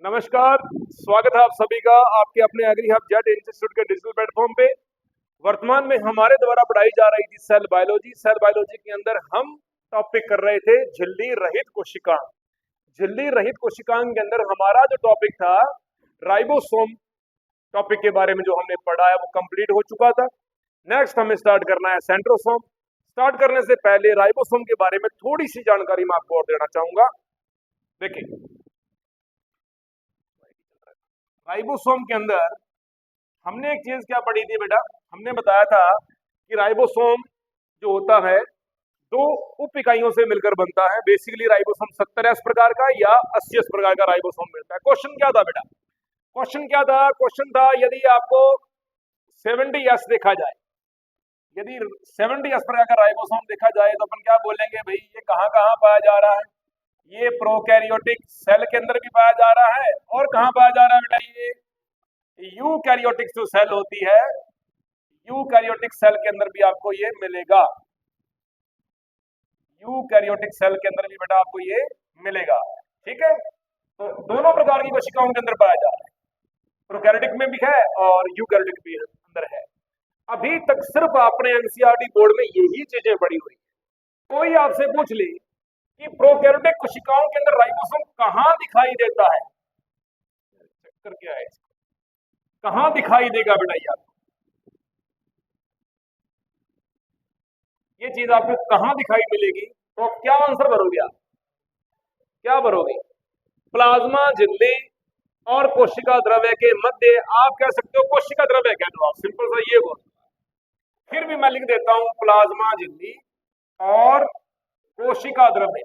नमस्कार, स्वागत है आप सभी का आपके अपने एग्री हब जेड इंस्टीट्यूट के डिजिटल प्लेटफॉर्म पे। वर्तमान में हमारे द्वारा पढ़ाई जा रही थी सेल बायोलॉजी। सेल बायोलॉजी के अंदर हम टॉपिक कर रहे थे झिल्ली रहित कोशिकांग। झिल्ली रहित कोशिकांग के अंदर हमारा जो टॉपिक था राइबोसोम टॉपिक के बारे में जो हमने पढ़ा है वो कंप्लीट हो चुका था। नेक्स्ट हमें स्टार्ट करना है सेंट्रोसोम। स्टार्ट करने से पहले राइबोसोम के बारे में थोड़ी सी जानकारी मैं आपको और देना चाहूंगा। देखिए, राइबोसोम के अंदर हमने एक चीज क्या पढ़ी थी बेटा, हमने बताया था कि राइबोसोम जो होता है दो उप इकाइयों से मिलकर बनता है। बेसिकली राइबोसोम 70S प्रकार का या 80S प्रकार का राइबोसोम मिलता है। क्वेश्चन क्या था बेटा, क्वेश्चन क्या था? क्वेश्चन था यदि आपको 70S देखा जाए, यदि 70S प्रकार का राइबोसोम देखा जाए तो अपन क्या बोलेंगे भाई, ये कहाँ कहाँ पाया जा रहा है? ये प्रोकैरियोटिक सेल के अंदर भी पाया जा रहा है और कहाँ पाया जा रहा है बेटा, ये यूकैरियोटिक जो सेल होती है, यूकैरियोटिक सेल के अंदर भी आपको ये मिलेगा। यूकैरियोटिक सेल के अंदर भी बेटा आपको ये मिलेगा। ठीक है, तो दोनों प्रकार की कोशिकाओं के अंदर पाया जा रहा है, प्रोकैरियोटिक में भी है और यूकैरियोटिक भी अंदर है। अभी तक सिर्फ आपने एनसीईआरटी बोर्ड में यही चीजें पढ़ी हुई। कोई आपसे पूछ ले कि प्रोकैरियोटिक कोशिकाओं के अंदर राइबोसोम कहां दिखाई देता है, चक्कर क्या है, कहां दिखाई देगा बेटा? ये चीज आपको कहां दिखाई मिलेगी? तो क्या आंसर भरोगे आप? क्या भरोगे? प्लाज्मा झिल्ली और कोशिका द्रव्य के मध्य। आप कह सकते हो कोशिका द्रव्य कह दो, आप सिंपल सा ये बोल। फिर भी मैं लिख देता हूं प्लाज्मा झिल्ली और कोशिका द्रव्य।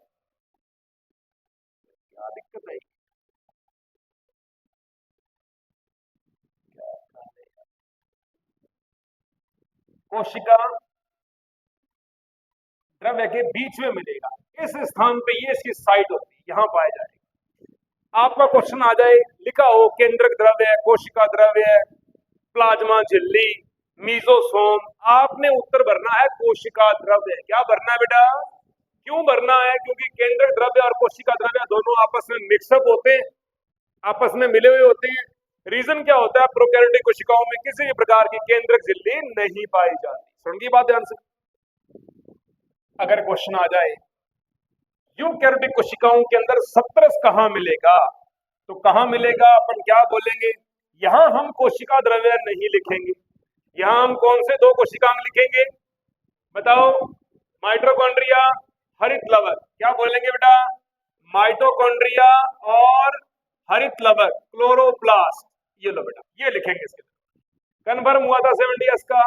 क्या दिक्कत है? कोशिका द्रव्य के बीच में मिलेगा, इस स्थान पे ये इसकी साइट होती है, यहां पाया जाएगा। आपका क्वेश्चन आ जाए, लिखा हो केंद्रक द्रव्य, कोशिका द्रव्य, प्लाज्मा झिल्ली, मीजोसोम, आपने उत्तर भरना है कोशिका द्रव्य। क्या भरना है बेटा? क्यों भरना है? क्योंकि केंद्रक द्रव्य और कोशिका द्रव्य दोनों आपस में मिक्सअप होते हैं, आपस में मिले हुए होते हैं। रीजन क्या होता है? प्रोकैरियोटिक कोशिकाओं में किसी भी प्रकार की केंद्रक झिल्ली नहीं पाई जाती। सुन की बात ध्यान से। अगर क्वेश्चन आ जाए यूकैरियोटिक कोशिकाओं के अंदर 70S कहां मिलेगा, तो कहां मिलेगा? अपन क्या बोलेंगे, यहां हम कोशिका द्रव्य नहीं लिखेंगे, यहां हम कौन से दो कोशिकांग लिखेंगे बताओ? माइटोकॉन्ड्रिया, हरित लवक। क्या बोलेंगे बेटा? माइटोकॉन्ड्रिया और हरित लवक, क्लोरोप्लास्ट। ये लो बेटा, ये लिखेंगे। इसके कन्फर्म हुआ था 70S का।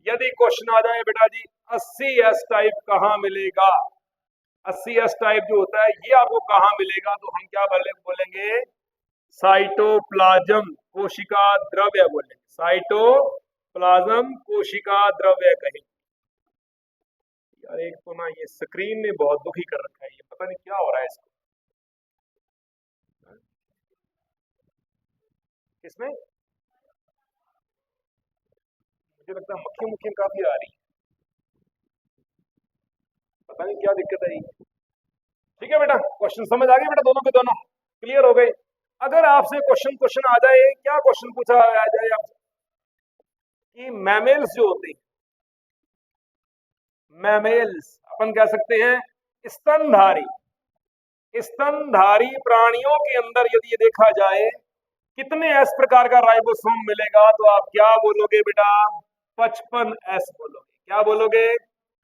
यदि क्वेश्चन आ जाए बेटा जी 80S टाइप कहां मिलेगा, 80S टाइप जो होता है ये आपको कहां मिलेगा, तो हम क्या बोलेंगे? साइटोप्लाज्म कोशिका द्रव्य बोलेंगे, साइटोप्लाज्म कोशिका द्रव्य कहेंगे। यार एक तो ना ये स्क्रीन ने बहुत दुखी कर रखा है, ये पता नहीं क्या हो रहा है इसको। किसमें? मुझे लगता है मक्खी मुक्खी काफी आ रही है, पता नहीं क्या दिक्कत है। ठीक है बेटा, क्वेश्चन समझ आ गए बेटा? दोनों के दोनों क्लियर हो गए। अगर आपसे क्वेश्चन आ जाए, क्या क्वेश्चन पूछा आ जाए आपसे कि मैमेल्स जो होते हैं, मैमेल्स अपन कह सकते हैं स्तनधारी, स्तनधारी प्राणियों के अंदर यदि ये देखा जाए कितने एस प्रकार का राइबोसोम मिलेगा, तो आप क्या बोलोगे बेटा? 55S बोलोगे। क्या बोलोगे?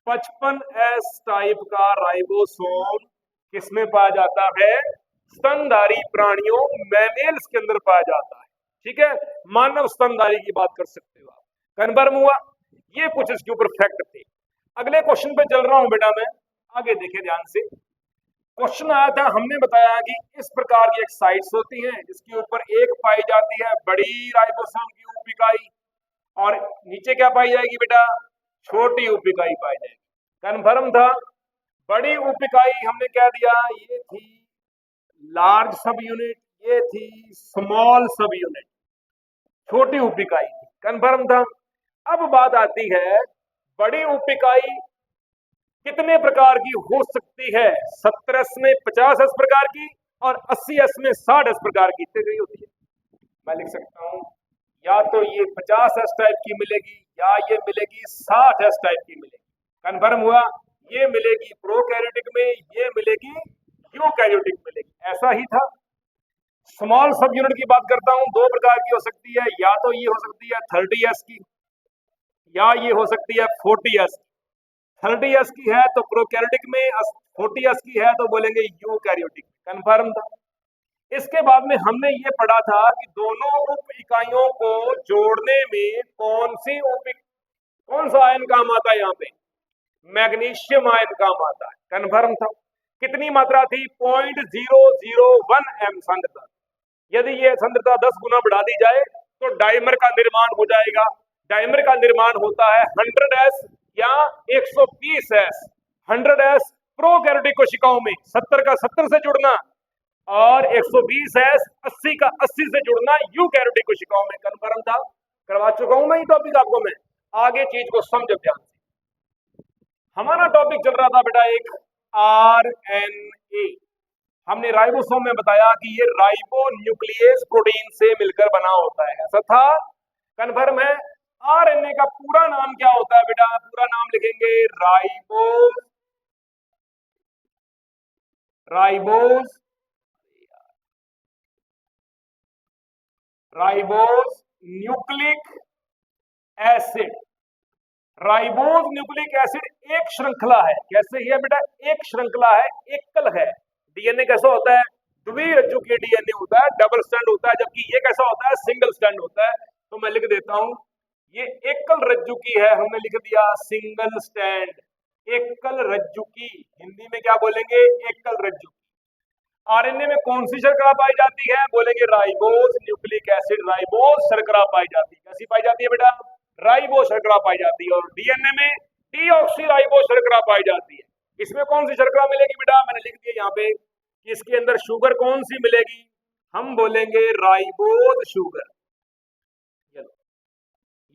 55S टाइप का राइबोसोम किसमें पाया जाता है? स्तनधारी प्राणियों, मैमेल्स के अंदर पाया जाता है। ठीक है, मानव स्तनधारी की बात कर सकते हो आप। कन्फर्म हुआ? ये कुछ इसके ऊपर फैक्ट थे। अगले क्वेश्चन पे चल रहा हूं बेटा मैं, आगे देखे ध्यान से। क्वेश्चन आया था, हमने बताया कि इस प्रकार की एक साइट्स होती हैं जिसके ऊपर एक पाई जाती है बड़ी राइबोसोम की उप इकाई और नीचे क्या पाई जाएगी बेटा? छोटी उप इकाई पाई जाएगी। कन्फर्म था? बड़ी उप इकाई हमने कह दिया ये थी लार्ज सब यूनिट, ये थी स्मॉल सब यूनिट, छोटी उप इकाई थी। कन्फर्म था? अब बात आती है बड़ी उप इकाई कितने प्रकार की हो सकती है? 70S में 50S प्रकार की और 80s में 60s प्रकार की इतनी होती है। मैं लिख सकता हूं या तो ये 50s टाइप की मिलेगी या ये मिलेगी 60s टाइप की मिलेगी। कन्फर्म हुआ? ये मिलेगी प्रोकैरियोटिक में, ये मिलेगी यूकैरियोटिक मिलेगी। ऐसा ही था। स्मॉल सब यूनिट की बात करता हूं, दो प्रकार की हो सकती है, या तो ये हो सकती है 30s की या ये हो सकती है 40s की। 30s की है तो प्रोकैरियोटिक में, 40s की है तो बोलेंगे यूकैरियोटिक। कन्फर्म था। इसके बाद में हमने ये पढ़ा था कि दोनों उप इकाइयों को जोड़ने में कौन सा आयन काम आता है? यहाँ पे मैग्नीशियम आयन काम आता है। कन्फर्म था। कितनी मात्रा थी? 0.001 m सांद्रता। यदि ये सांद्रता 10 गुना बढ़ा दी जाए तो डाइमर का निर्माण हो जाएगा। डाइमर का निर्माण होता है 100s या 120s। 100s प्रोकैरियोटिक कोशिकाओं में 70 का 70 से जुड़ना और 120s 80 का 80 से जुड़ना यूकैरियोटिक कोशिकाओं में। कन्फर्म था। करवा चुका हूं मैं ये टॉपिक आपको। मैं आगे चीज को समझो ध्यान से। हमारा टॉपिक चल रहा था बेटा एक RNA। हमने राइबोसोम में बताया कि ये राइबो न्यूक्लियस प्रोटीन से मिलकर बना होता है। ऐसा था। कन्फर्म है। RNA का पूरा नाम क्या होता है बेटा? पूरा नाम लिखेंगे ribose nucleic acid. Ribose nucleic acid एक श्रृंखला है। कैसे है बेटा? एक श्रृंखला है, एकल है। डीएनए कैसा होता है? द्विरज्जुकीय डीएनए होता है, डबल स्टैंड होता है, जबकि ये कैसा होता है? सिंगल स्टैंड होता है। तो मैं लिख देता हूं, ये एकल रज्जु की है। हमने लिख दिया सिंगल स्टैंड। एकल रज्जु की हिंदी में क्या बोलेंगे? एकल रज्जु। आरएनए में कौन सी शर्करा पाई जाती है? बोलेंगे राइबोज न्यूक्लिक एसिड। राइबोज शर्करा पाई जाती है। कैसी पाई जाती है बेटा? राइबोज शर्करा पाई जाती है। और डीएनए में डीऑक्सीराइबोज शर्करा पाई जाती है। इसमें कौन सी शर्करा मिलेगी बेटा? मैंने लिख दिया यहाँ पे कि इसके अंदर शुगर कौन सी मिलेगी? हम बोलेंगे राइबोज शुगर।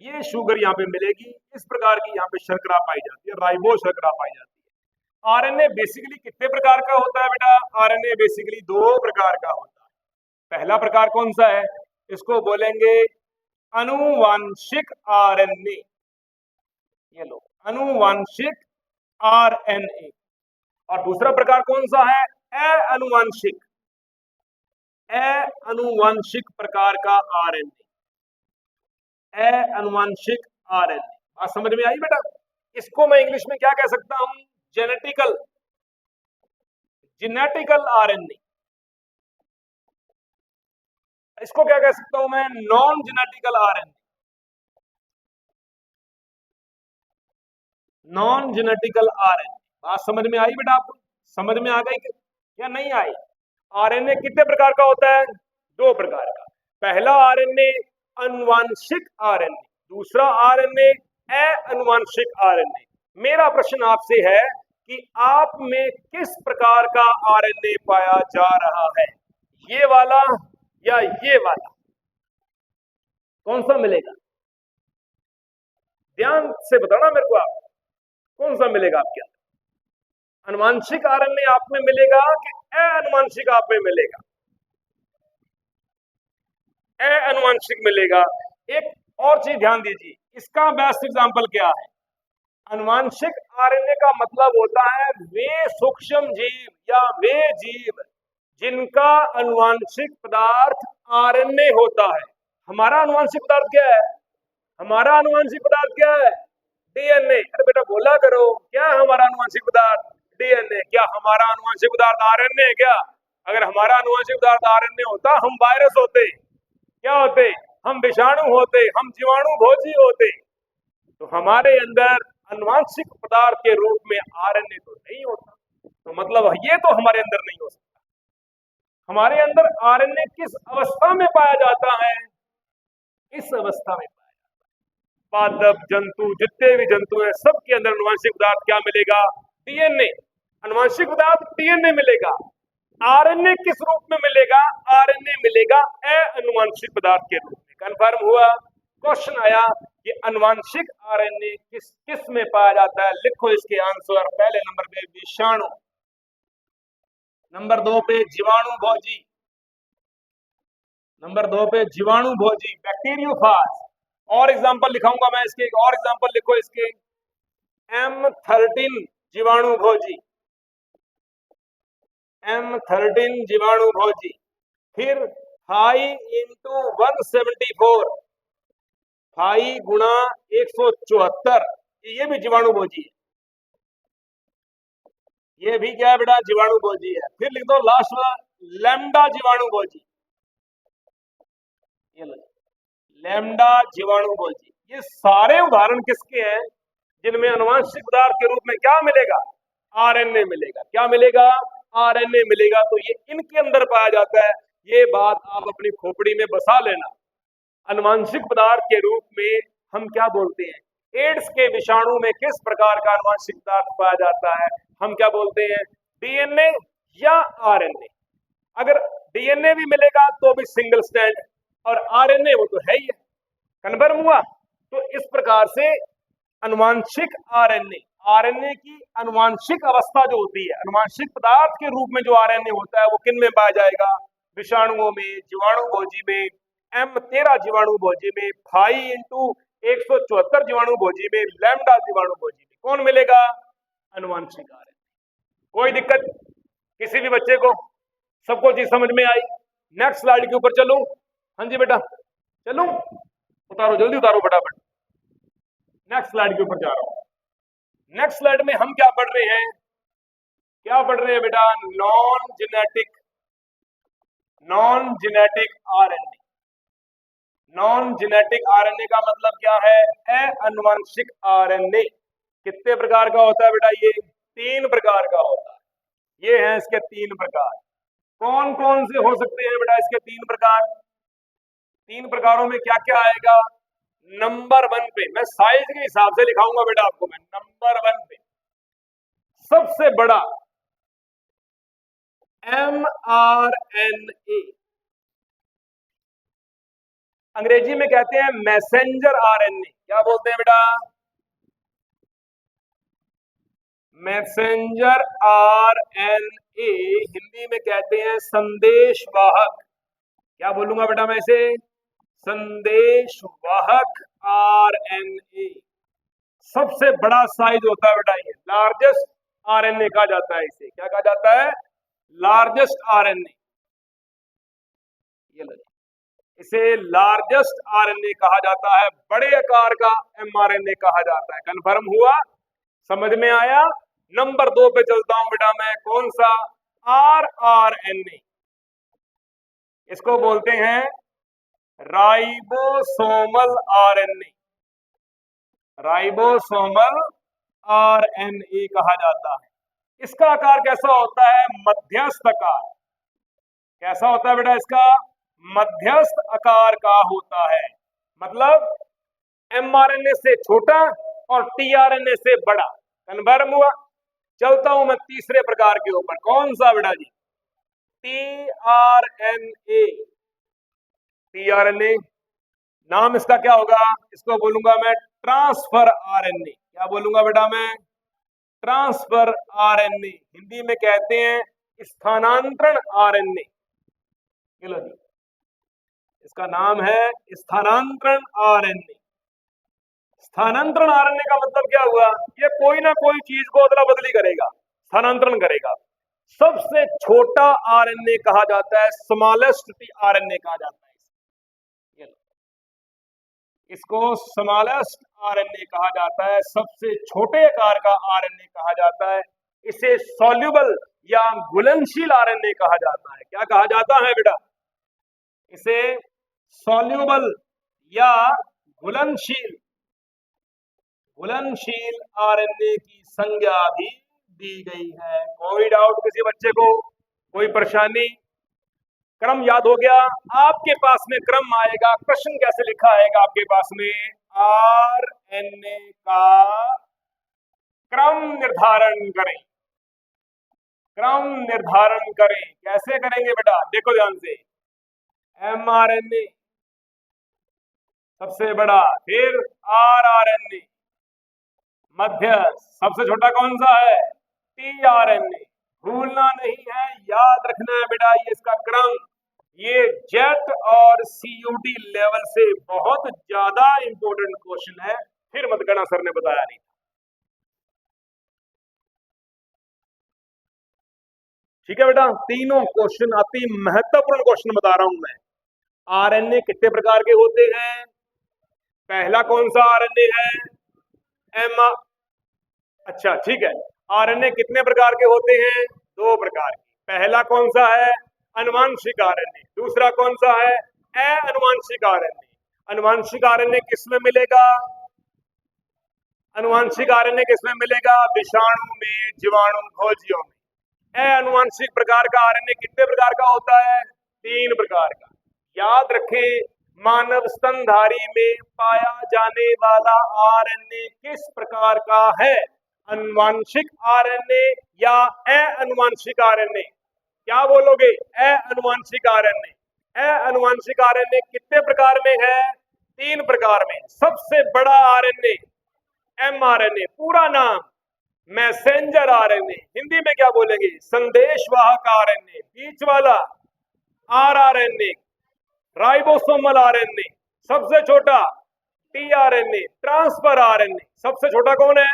ये शुगर यहाँ पे मिलेगी। इस प्रकार की यहाँ पे शर्करा पाई जाती है, राइबोज शर्करा पाई जाती है। आरएनए बेसिकली कितने प्रकार का होता है बेटा? आरएनए बेसिकली दो प्रकार का होता है। पहला प्रकार कौन सा है? इसको बोलेंगे अनुवांशिक आरएनए। ये लो, अनुवांशिक आरएनए। और दूसरा प्रकार कौन सा है? अनुवांशिक प्रकार का आरएनए। अनुवांशिक आरएनए। बात समझ में आई बेटा? इसको मैं इंग्लिश में क्या कह सकता हूं? Genetical RNA. इसको क्या कह सकता हूं मैं? Non genetical RNA. Non genetical RNA. बात समझ में आई बेटा? आपको समझ में आ गई या नहीं आई? आरएनए कितने प्रकार का होता है? दो प्रकार का। पहला आरएनए अनुवांशिक आरएनए, दूसरा आरएनए अनुवांशिक आरएनए। मेरा प्रश्न आपसे है कि आप में किस प्रकार का आरएनए पाया जा रहा है? ये वाला या ये वाला? कौन सा मिलेगा? ध्यान से बताना मेरे को। आप कौन सा मिलेगा आपके अंदर? अनुवांशिक आरएनए आप में मिलेगा कि अनुवांशिक आप में मिलेगा? अनुवांशिक मिलेगा। एक और चीज ध्यान दीजिए, इसका बेस्ट एग्जांपल क्या है? अनुवांशिक आरएनए का मतलब होता है वे सूक्ष्म जीव या वे जीव जिनका अनुवांशिक पदार्थ आरएनए होता है। हमारा अनुवांशिक पदार्थ क्या है? हमारा अनुवांशिक पदार्थ क्या है? डीएनए। अरे बेटा बोला करो, क्या है हमारा अनुवांशिक पदार्थ? डीएनए। क्या हमारा अनुवांशिक पदार्थ आरएनए है क्या? अगर हमारा अनुवांशिक पदार्थ आरएनए होता, हम वायरस होते। क्या होते? हम विषाणु होते, हम जीवाणु भोजी होते। तो हमारे अंदर अनुवांशिक पदार्थ के रूप में आरएनए तो नहीं होता। तो मतलब ये तो हमारे अंदर नहीं हो सकता। हमारे अंदर आरएनए किस अवस्था में पाया जाता है? इस अवस्था में पाया जाता है। पादप जंतु, जितने भी जंतु हैं, सबके अंदर अनुवांशिक पदार्थ क्या मिलेगा? डीएनए। अनुवांशिक पदार्थ डीएनए मिलेगा। आरएनए किस रूप में मिलेगा? आरएनए मिलेगा अनुवांशिक पदार्थ के रूप में। कन्फर्म हुआ? क्वेश्चन आया कि अनुवांशिक आरएनए किस में पाया जाता है? लिखो इसके आंसर। पहले नंबर पे विषाणु। नंबर 2 पे जीवाणु भोजी, नंबर 2 पे जीवाणु भोजी बैक्टीरियोफाज। और एग्जांपल लिखाऊंगा मैं इसके, एक और एग्जांपल लिखो इसके, M13 जीवाणु भोजी, M13 जीवाणु भोजी। फिर 5 इंटू 174, 5 गुणा 174, ये भी जीवाणु भोजी है, ये भी क्या है बेटा, जीवाणु भोजी है। फिर लिख दो लास्ट में लैम्डा जीवाणु भोजी, ये लो लैम्डा जीवाणु भोजी। ये सारे उदाहरण किसके हैं, जिनमें अनुवांशिक पदार्थ के रूप में क्या मिलेगा, आरएनए मिलेगा। क्या मिलेगा, आरएनए मिलेगा। तो ये इनके अंदर पाया जाता है। ये बात आप अपनी खोपड़ी में बसा लेना। अनुवांशिक पदार्थ के रूप में हम क्या बोलते हैं, एड्स के विषाणु में किस प्रकार का अनुवांशिक पदार्थ पाया जाता है, हम क्या बोलते हैं, डीएनए या आरएनए। अगर डीएनए भी मिलेगा तो भी सिंगल स्टैंड, और आरएनए वो तो है ही है, कन्फर्म हुआ। तो इस प्रकार से अनुवांशिक आरएनए, आरएनए की अनुवांशिक अवस्था जो होती है, अनुवांशिक पदार्थ के रूप में जो आरएनए होता है वो किन में पाया जाएगा, विषाणुओं में, जीवाणु भोजी में, M13 जीवाणु भोजी में, 5 इंटू 174 जीवाणु भोजी में, लैम्डा जीवाणु भोजी में। कौन मिलेगा, अनुवांशिक आरएनए। कोई दिक्कत किसी भी बच्चे को, सबको चीज समझ में आई। नेक्स्ट स्लाइड के ऊपर चलूं, हाँ जी बेटा चलूं, उतारो जल्दी उतारो फटाफट। नेक्स्ट स्लाइड के ऊपर जा रहा हूं। नेक्स्ट स्लाइड में हम क्या पढ़ रहे हैं, क्या पढ़ रहे हैं बेटा, non genetic RNA. Non genetic RNA का मतलब क्या है, अनुवांशिक आरएनए। कितने प्रकार का होता है बेटा, ये 3 प्रकार का होता है। ये हैं इसके 3 प्रकार। कौन कौन से हो सकते हैं बेटा इसके 3 प्रकार, 3 प्रकारों में क्या क्या आएगा। नंबर 1 पे मैं साइज के हिसाब से लिखाऊंगा बेटा आपको, मैं नंबर 1 पे सबसे बड़ा mRNA, अंग्रेजी में कहते हैं मैसेंजर आरएनए। क्या बोलते हैं बेटा, मैसेंजर आरएनए, हिंदी में कहते हैं संदेशवाहक। क्या बोलूंगा बेटा मैं इसे, संदेशवाहक आरएनए। सबसे बड़ा साइज होता है बेटा ये, लार्जेस्ट आरएनए कहा जाता है इसे। क्या कहा जाता है, लार्जेस्ट आरएनए। ये लो, इसे लार्जेस्ट आरएनए कहा जाता है, बड़े आकार का एमआरएनए कहा जाता है। कंफर्म हुआ, समझ में आया। नंबर 2 पे चलता हूं बेटा मैं, कौन सा, आरआरएनए। इसको बोलते हैं राइबोसोमल आरएनए, राइबोसोमल आरएनए कहा जाता है। इसका आकार कैसा होता है, मध्यस्थ आकार। कैसा होता है बेटा इसका, मध्यस्थ आकार का होता है। मतलब एमआरएनए से छोटा और टीआरएनए से बड़ा। कन्फर्म हुआ। चलता हूं मैं तीसरे प्रकार के ऊपर, कौन सा बेटा जी, टीआरएनए। टीआरएनए नाम इसका क्या होगा, इसको बोलूंगा मैं ट्रांसफर आरएनए। क्या बोलूंगा बेटा मैं, ट्रांसफर आरएनए। हिंदी में कहते हैं स्थानांतरण आरएनए। चलो जी, इसका नाम है स्थानांतरण आरएनए। स्थानांतरण आरएनए का मतलब क्या हुआ, ये कोई ना कोई चीज को अदला बदली करेगा, स्थानांतरण करेगा। सबसे छोटा आरएनए कहा जाता है, स्मॉलेस्ट आरएनए कहा जाता है। इसको स्मॉलेस्ट आरएनए कहा जाता है, सबसे छोटे आकार का आरएनए कहा जाता है। इसे सॉल्युबल या घुलनशील आरएनए कहा जाता है। क्या कहा जाता है बेटा, इसे सॉल्युबल या घुलनशील आरएनए की संज्ञा भी दी गई है। कोई डाउट किसी बच्चे को, कोई परेशानी। क्रम याद हो गया, आपके पास में क्रम आएगा, प्रश्न कैसे लिखा आएगा आपके पास में, आरएनए का क्रम निर्धारण करें। क्रम निर्धारण करें, कैसे करेंगे बेटा, देखो ध्यान से। एमआरएनए सबसे बड़ा, फिर आरआरएनए मध्य, सबसे छोटा कौन सा है, टीआरएनए, भूलना नहीं है, याद रखना है बेटा ये इसका क्रम। ये जेट और सीयूटी लेवल से बहुत ज्यादा इंपॉर्टेंट क्वेश्चन है, फिर मत करना सर ने बताया नहीं। ठीक है बेटा, तीनों क्वेश्चन अति महत्वपूर्ण क्वेश्चन बता रहा हूं मैं। आरएनए कितने प्रकार के होते हैं? पहला कौन सा आरएनए है? एम। अच्छा ठीक है, आरएनए कितने प्रकार के होते हैं? दो प्रकार के। पहला कौन सा है? अनुवांशिक आरएनए। दूसरा कौन सा है? अनुवांशिक आरएनए। अनुवांशिक आरएनए किसमें मिलेगा? अनुवांशिक आरएनए किसमें मिलेगा? विषाणु में, जीवाणु, खोजियों में। अनुवांशिक प्रकार का आरएनए कितने प्रकार का होता है? 3 प्रकार का। याद रखें, मानव स्तनधारी में पाया जाने वाला आरएनए किस प्रकार का है? अनुवांशिक आरएनए या अनुवांशिक आरएनए? क्या बोलोगे? अनुवांशिक आरएनए। अनुवांशिक आरएनए कितने प्रकार में है? 3 प्रकार में। सबसे बड़ा आरएनए एमआरएनए, पूरा नाम मैसेंजर आरएनए, हिंदी में क्या बोलेंगे? संदेशवाहक आरएनए। बीच वाला आरआरएनए, राइबोसोमल आरएनए। सबसे छोटा टीआरएनए, ट्रांसफर आरएनए। सबसे छोटा कौन है?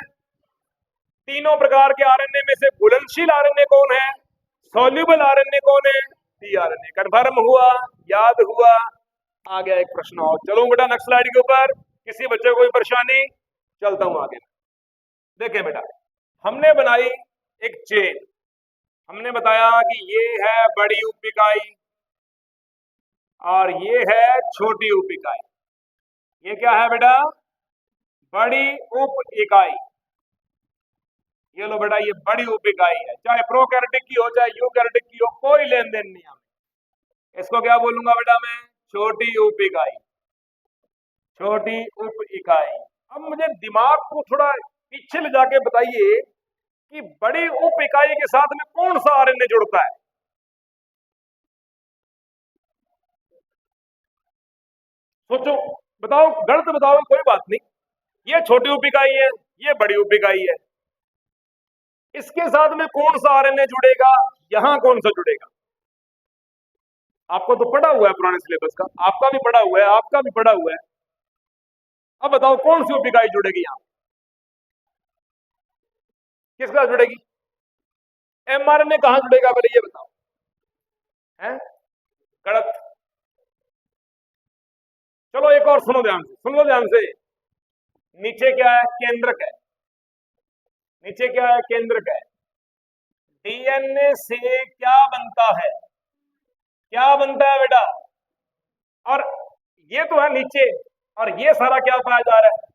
तीनों प्रकार के आरएनए में से घुलनशील आरएनए कौन है? सॉल्युबल आरएनए कौन है? टीआरएनए। कन्फर्म हुआ? याद हुआ? आ गया एक प्रश्न और। चलो बेटा नेक्स्ट स्लाइड के ऊपर। किसी बच्चे को कोई परेशानी? चलता हूं आगे। देखें बेटा, हमने बनाई एक चेन। हमने बताया कि ये है बड़ी उप इकाई और ये है छोटी उप इकाई। ये क्या है बेटा? बड़ी उप इकाई। ये लो बेटा, ये बड़ी उप इकाई है। चाहे प्रोकैरियोटिक की हो चाहे यूकैरियोटिक की हो, कोई लेन देन नहीं है। इसको क्या बोलूंगा बेटा मैं? छोटी उप इकाई। छोटी उप इकाई। अब मुझे दिमाग को थोड़ा पीछे ले जाके बताइए कि बड़ी उप इकाई के साथ में कौन सा आरएनए जुड़ता है? सोचो, बताओ, गलत बताओ कोई बात नहीं। ये छोटी उप इकाई है, ये बड़ी उप इकाई है। इसके साथ में कौन सा आरएनए जुड़ेगा? यहां कौन सा जुड़ेगा? आपको तो पढ़ा हुआ है पुराने सिलेबस का, आपका भी पढ़ा हुआ है, आपका भी पढ़ा हुआ है। अब बताओ कौन सी उप इकाई जुड़ेगी यहां? किसके साथ जुड़ेगी? एमआरएनए कहां जुड़ेगा पहले ये बताओ। है गलत। चलो एक और सुनो ध्यान से, सुन लो ध्यान से। नीचे क्या है? केंद्रक है। नीचे क्या है? केंद्रक है। डीएनए से क्या बनता है? क्या बनता है बेटा? और ये तो है नीचे, और ये सारा क्या पाया जा रहा है?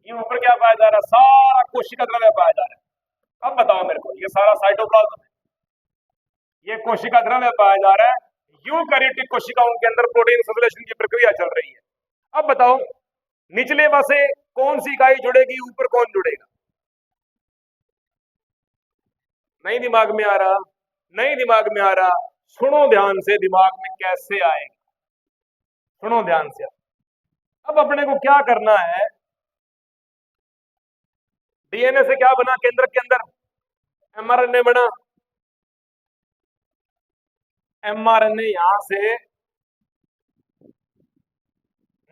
ये ऊपर क्या पाया जा रहा है? सारा कोशिका द्रव्य पाया जा रहा है। अब बताओ मेरे को, ये सारा साइटोप्लाज्म है, ये कोशिका द्रव्य पाया जा रहा है। यूकैरियोटिक कोशिकाओं के अंदर प्रोटीन संश्लेषण की प्रक्रिया चल रही है। अब बताओ निचले से कौन सी इकाई जुड़ेगी, ऊपर कौन जुड़ेगा? नहीं दिमाग में आ रहा? नहीं दिमाग में आ रहा? सुनो ध्यान से, दिमाग में कैसे आएगा, सुनो ध्यान से। अब अपने को क्या करना है? डीएनए से क्या बना केंद्र के अंदर? एमआरएनए बना। एमआरएनए यहां से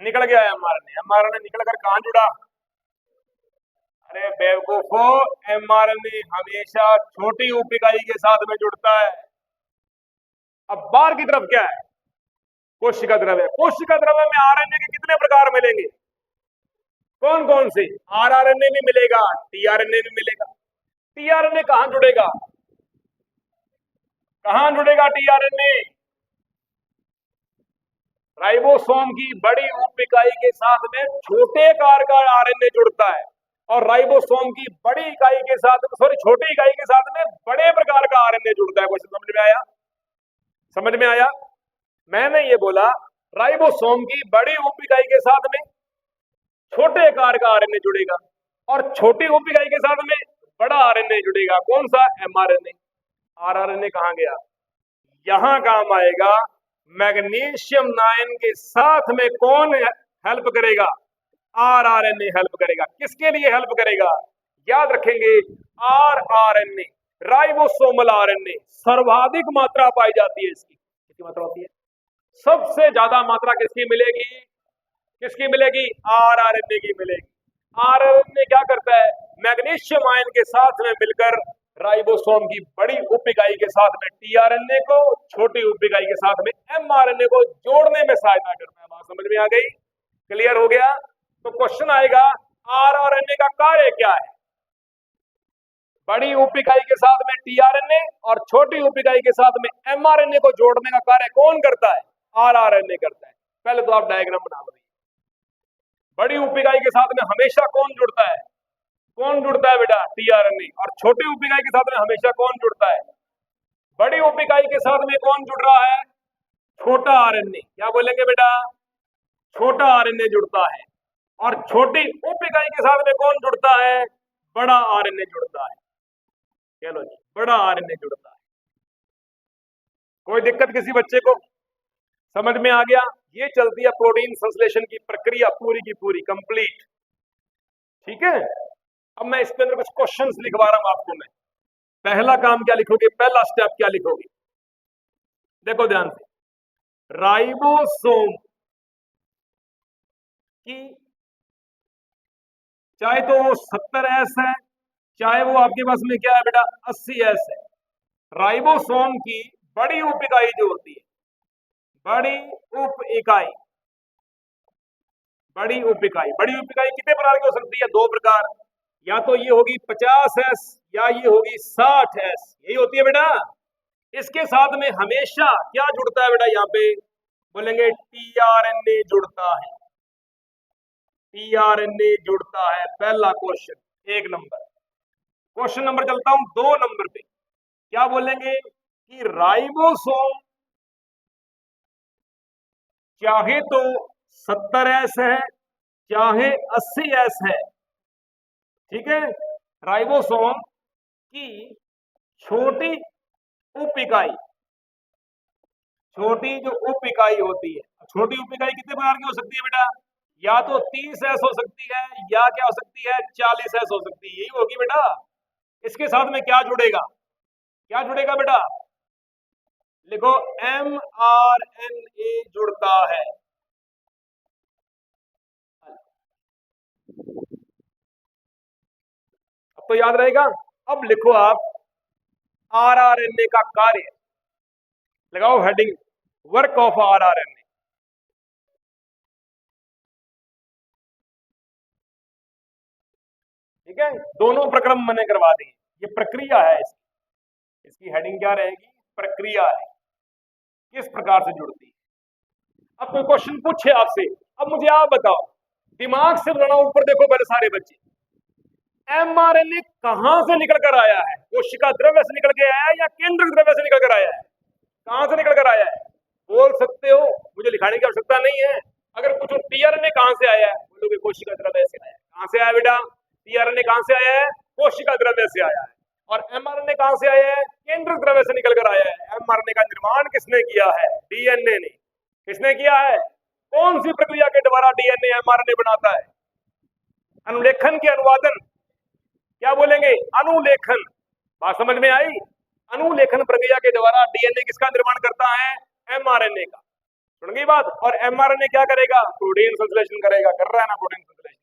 निकल गया। एमआरएनए, एमआरएनए निकलकर कहां जुड़ा? अरे बेवकूफो, एमआरएनए हमेशा छोटी उप इकाई के साथ में जुड़ता है। अब बाहर की तरफ क्या है? कोशिका द्रव्य। कोशिका द्रव्य में आरएनए के कितने प्रकार मिलेंगे? कौन कौन से? आरआरएनए भी मिलेगा, टीआरएनए भी मिलेगा। टीआरएनए कहां जुड़ेगा? कहां जुड़ेगा टीआरएनए? राइबोसोम की बड़ी उप इकाई के साथ में छोटे आकार का आरएनए जुड़ता है, और राइबोसोम की बड़ी इकाई के साथ, सॉरी छोटी इकाई के साथ में बड़े प्रकार का आरएनए जुड़ता है। क्वेश्चन समझ में आया? समझ में आया? मैंने ये बोला राइबोसोम की बड़ी उप इकाई के साथ में छोटे आकार का आरएनए जुड़ेगा, और छोटी उप इकाई के साथ में बड़ा आरएनए जुड़ेगा। कौन सा? एमआरएनए। आरआरएनए कहां गया? यहां काम आएगा। मैग्नीशियम 9 के साथ में कौन हेल्प करेगा? आरआरएनए हेल्प करेगा। किसके लिए हेल्प करेगा? याद रखेंगे, आरआरएनए राइबोसोमल आरएनए सर्वाधिक मात्रा पाई जाती है इसकी। कितनी मात्रा होती है? सबसे ज्यादा मात्रा किसकी मिलेगी? किसकी मिलेगी? आरआरएनए की मिलेगी। आरआरएनए क्या करता है? मैग्नीशियम आयन के साथ में मिलकर राइबोसोम की बड़ी उप इकाई के साथ में टीआरएनए को, छोटी उप इकाई के साथ में एमआरएनए को जोड़ने में सहायता करता है। बात समझ में आ गई? क्लियर हो गया? तो क्वेश्चन आएगा आरआरएनए का कार्य क्या है? बड़ी उप इकाई के साथ में टीआरएनए और छोटी उप इकाई के साथ में एमआरएनए को जोड़ने का कार्य कौन करता है? आरआरएनए करता है। पहले तो आप डायग्राम बना लो। बड़ी उप इकाई के साथ में हमेशा कौन जुड़ता है? कौन जुड़ता है बेटा? टीआरएनए। और छोटी उप इकाई के साथ में हमेशा कौन जुड़ता है? बड़ी उप इकाई के साथ में कौन जुड़ रहा है? छोटा आरएनए। क्या बोलेंगे बेटा? छोटा आरएनए जुड़ता है। और छोटी उप इकाई के साथ में कौन जुड़ता है? बड़ा आरएनए जुड़ता है। चलो जी, बड़ा आरएनए जुड़ता है। कोई दिक्कत किसी बच्चे को? समझ में आ गया? ये चलती है प्रोटीन संश्लेषण की प्रक्रिया पूरी की पूरी कंप्लीट। ठीक है, अब मैं इसके अंदर कुछ क्वेश्चंस लिखवा रहा हूं आपको। मैं पहला काम क्या लिखोगे? पहला स्टेप क्या लिखोगे? देखो ध्यान से, राइबोसोम की चाहे तो वो 70S है, चाहे वो आपके पास में क्या है बेटा 80S है। राइबोसोम की बड़ी उप इकाई जो होती है, बड़ी उप इकाई, बड़ी उप इकाई, बड़ी उप इकाई कितने प्रकार की हो सकती है? दो प्रकार, या तो ये होगी 50S या ये होगी 60S। यही होती है बेटा। इसके साथ में हमेशा क्या जुड़ता है बेटा? यहाँ पे बोलेंगे टीआरएनए जुड़ता है। टीआरएनए जुड़ता है। पहला क्वेश्चन 1 नंबर। क्वेश्चन नंबर चलता हूं 2 नंबर पे। क्या बोलेंगे कि राइबोसोम चाहे तो 70S है, चाहे 80S है, ठीक है, राइबोसोम की छोटी उप इकाई, छोटी जो उप इकाई होती है, छोटी उप इकाई कितने प्रकार की हो सकती है बेटा? या तो 30S हो सकती है, या क्या हो सकती है 40S हो सकती है। यही होगी बेटा। इसके साथ में क्या जुड़ेगा? क्या जुड़ेगा बेटा? लिखो mRNA जुड़ता है। अब तो याद रहेगा। अब लिखो आप आरआरएनए का कार्य, लगाओ हेडिंग वर्क ऑफ आरआरएनए। ठीक है, दोनों प्रक्रम मैंने करवा दिए। ये प्रक्रिया है इसकी हेडिंग क्या रहेगी? प्रक्रिया है, किस प्रकार से जुड़ती है। अब कोई क्वेश्चन पूछे आपसे, अब मुझे आप बताओ, दिमाग से बनाओ, ऊपर देखो पहले सारे बच्चे, एमआरएनए कहां से निकल कर आया है? कोशिका द्रव्य से निकल के आया है या केंद्रक द्रव्य से निकल कर आया है? कहां से निकल कर आया है? बोल सकते हो, मुझे लिखाने की आवश्यकता नहीं है। अगर पूछो टीआरएनए कहां से आया है, बोलोगे कोशिका द्रव्य से आया है। कहां से आया बेटा? टीआरएनए कहां से आया है? कोशिका द्रव्य से आया है। और एमआरएनए कहां से आया है? केंद्रक द्रव्य से निकल कर आया है। एमआरएनए का निर्माण किसने किया है? डीएनए ने। किसने किया है? कौन सी प्रक्रिया के द्वारा डीएनए एमआरएनए बनाता है? अनुलेखन के अनुवादन, क्या बोलेंगे? अनुलेखन। बात समझ में आई? अनुलेखन प्रक्रिया के द्वारा डीएनए किसका निर्माण करता है? एमआरएनए का। सुन गई बात? और एमआरएनए क्या करेगा? प्रोटीन संश्लेषण करेगा। कर रहा है ना प्रोटीन संश्लेषण।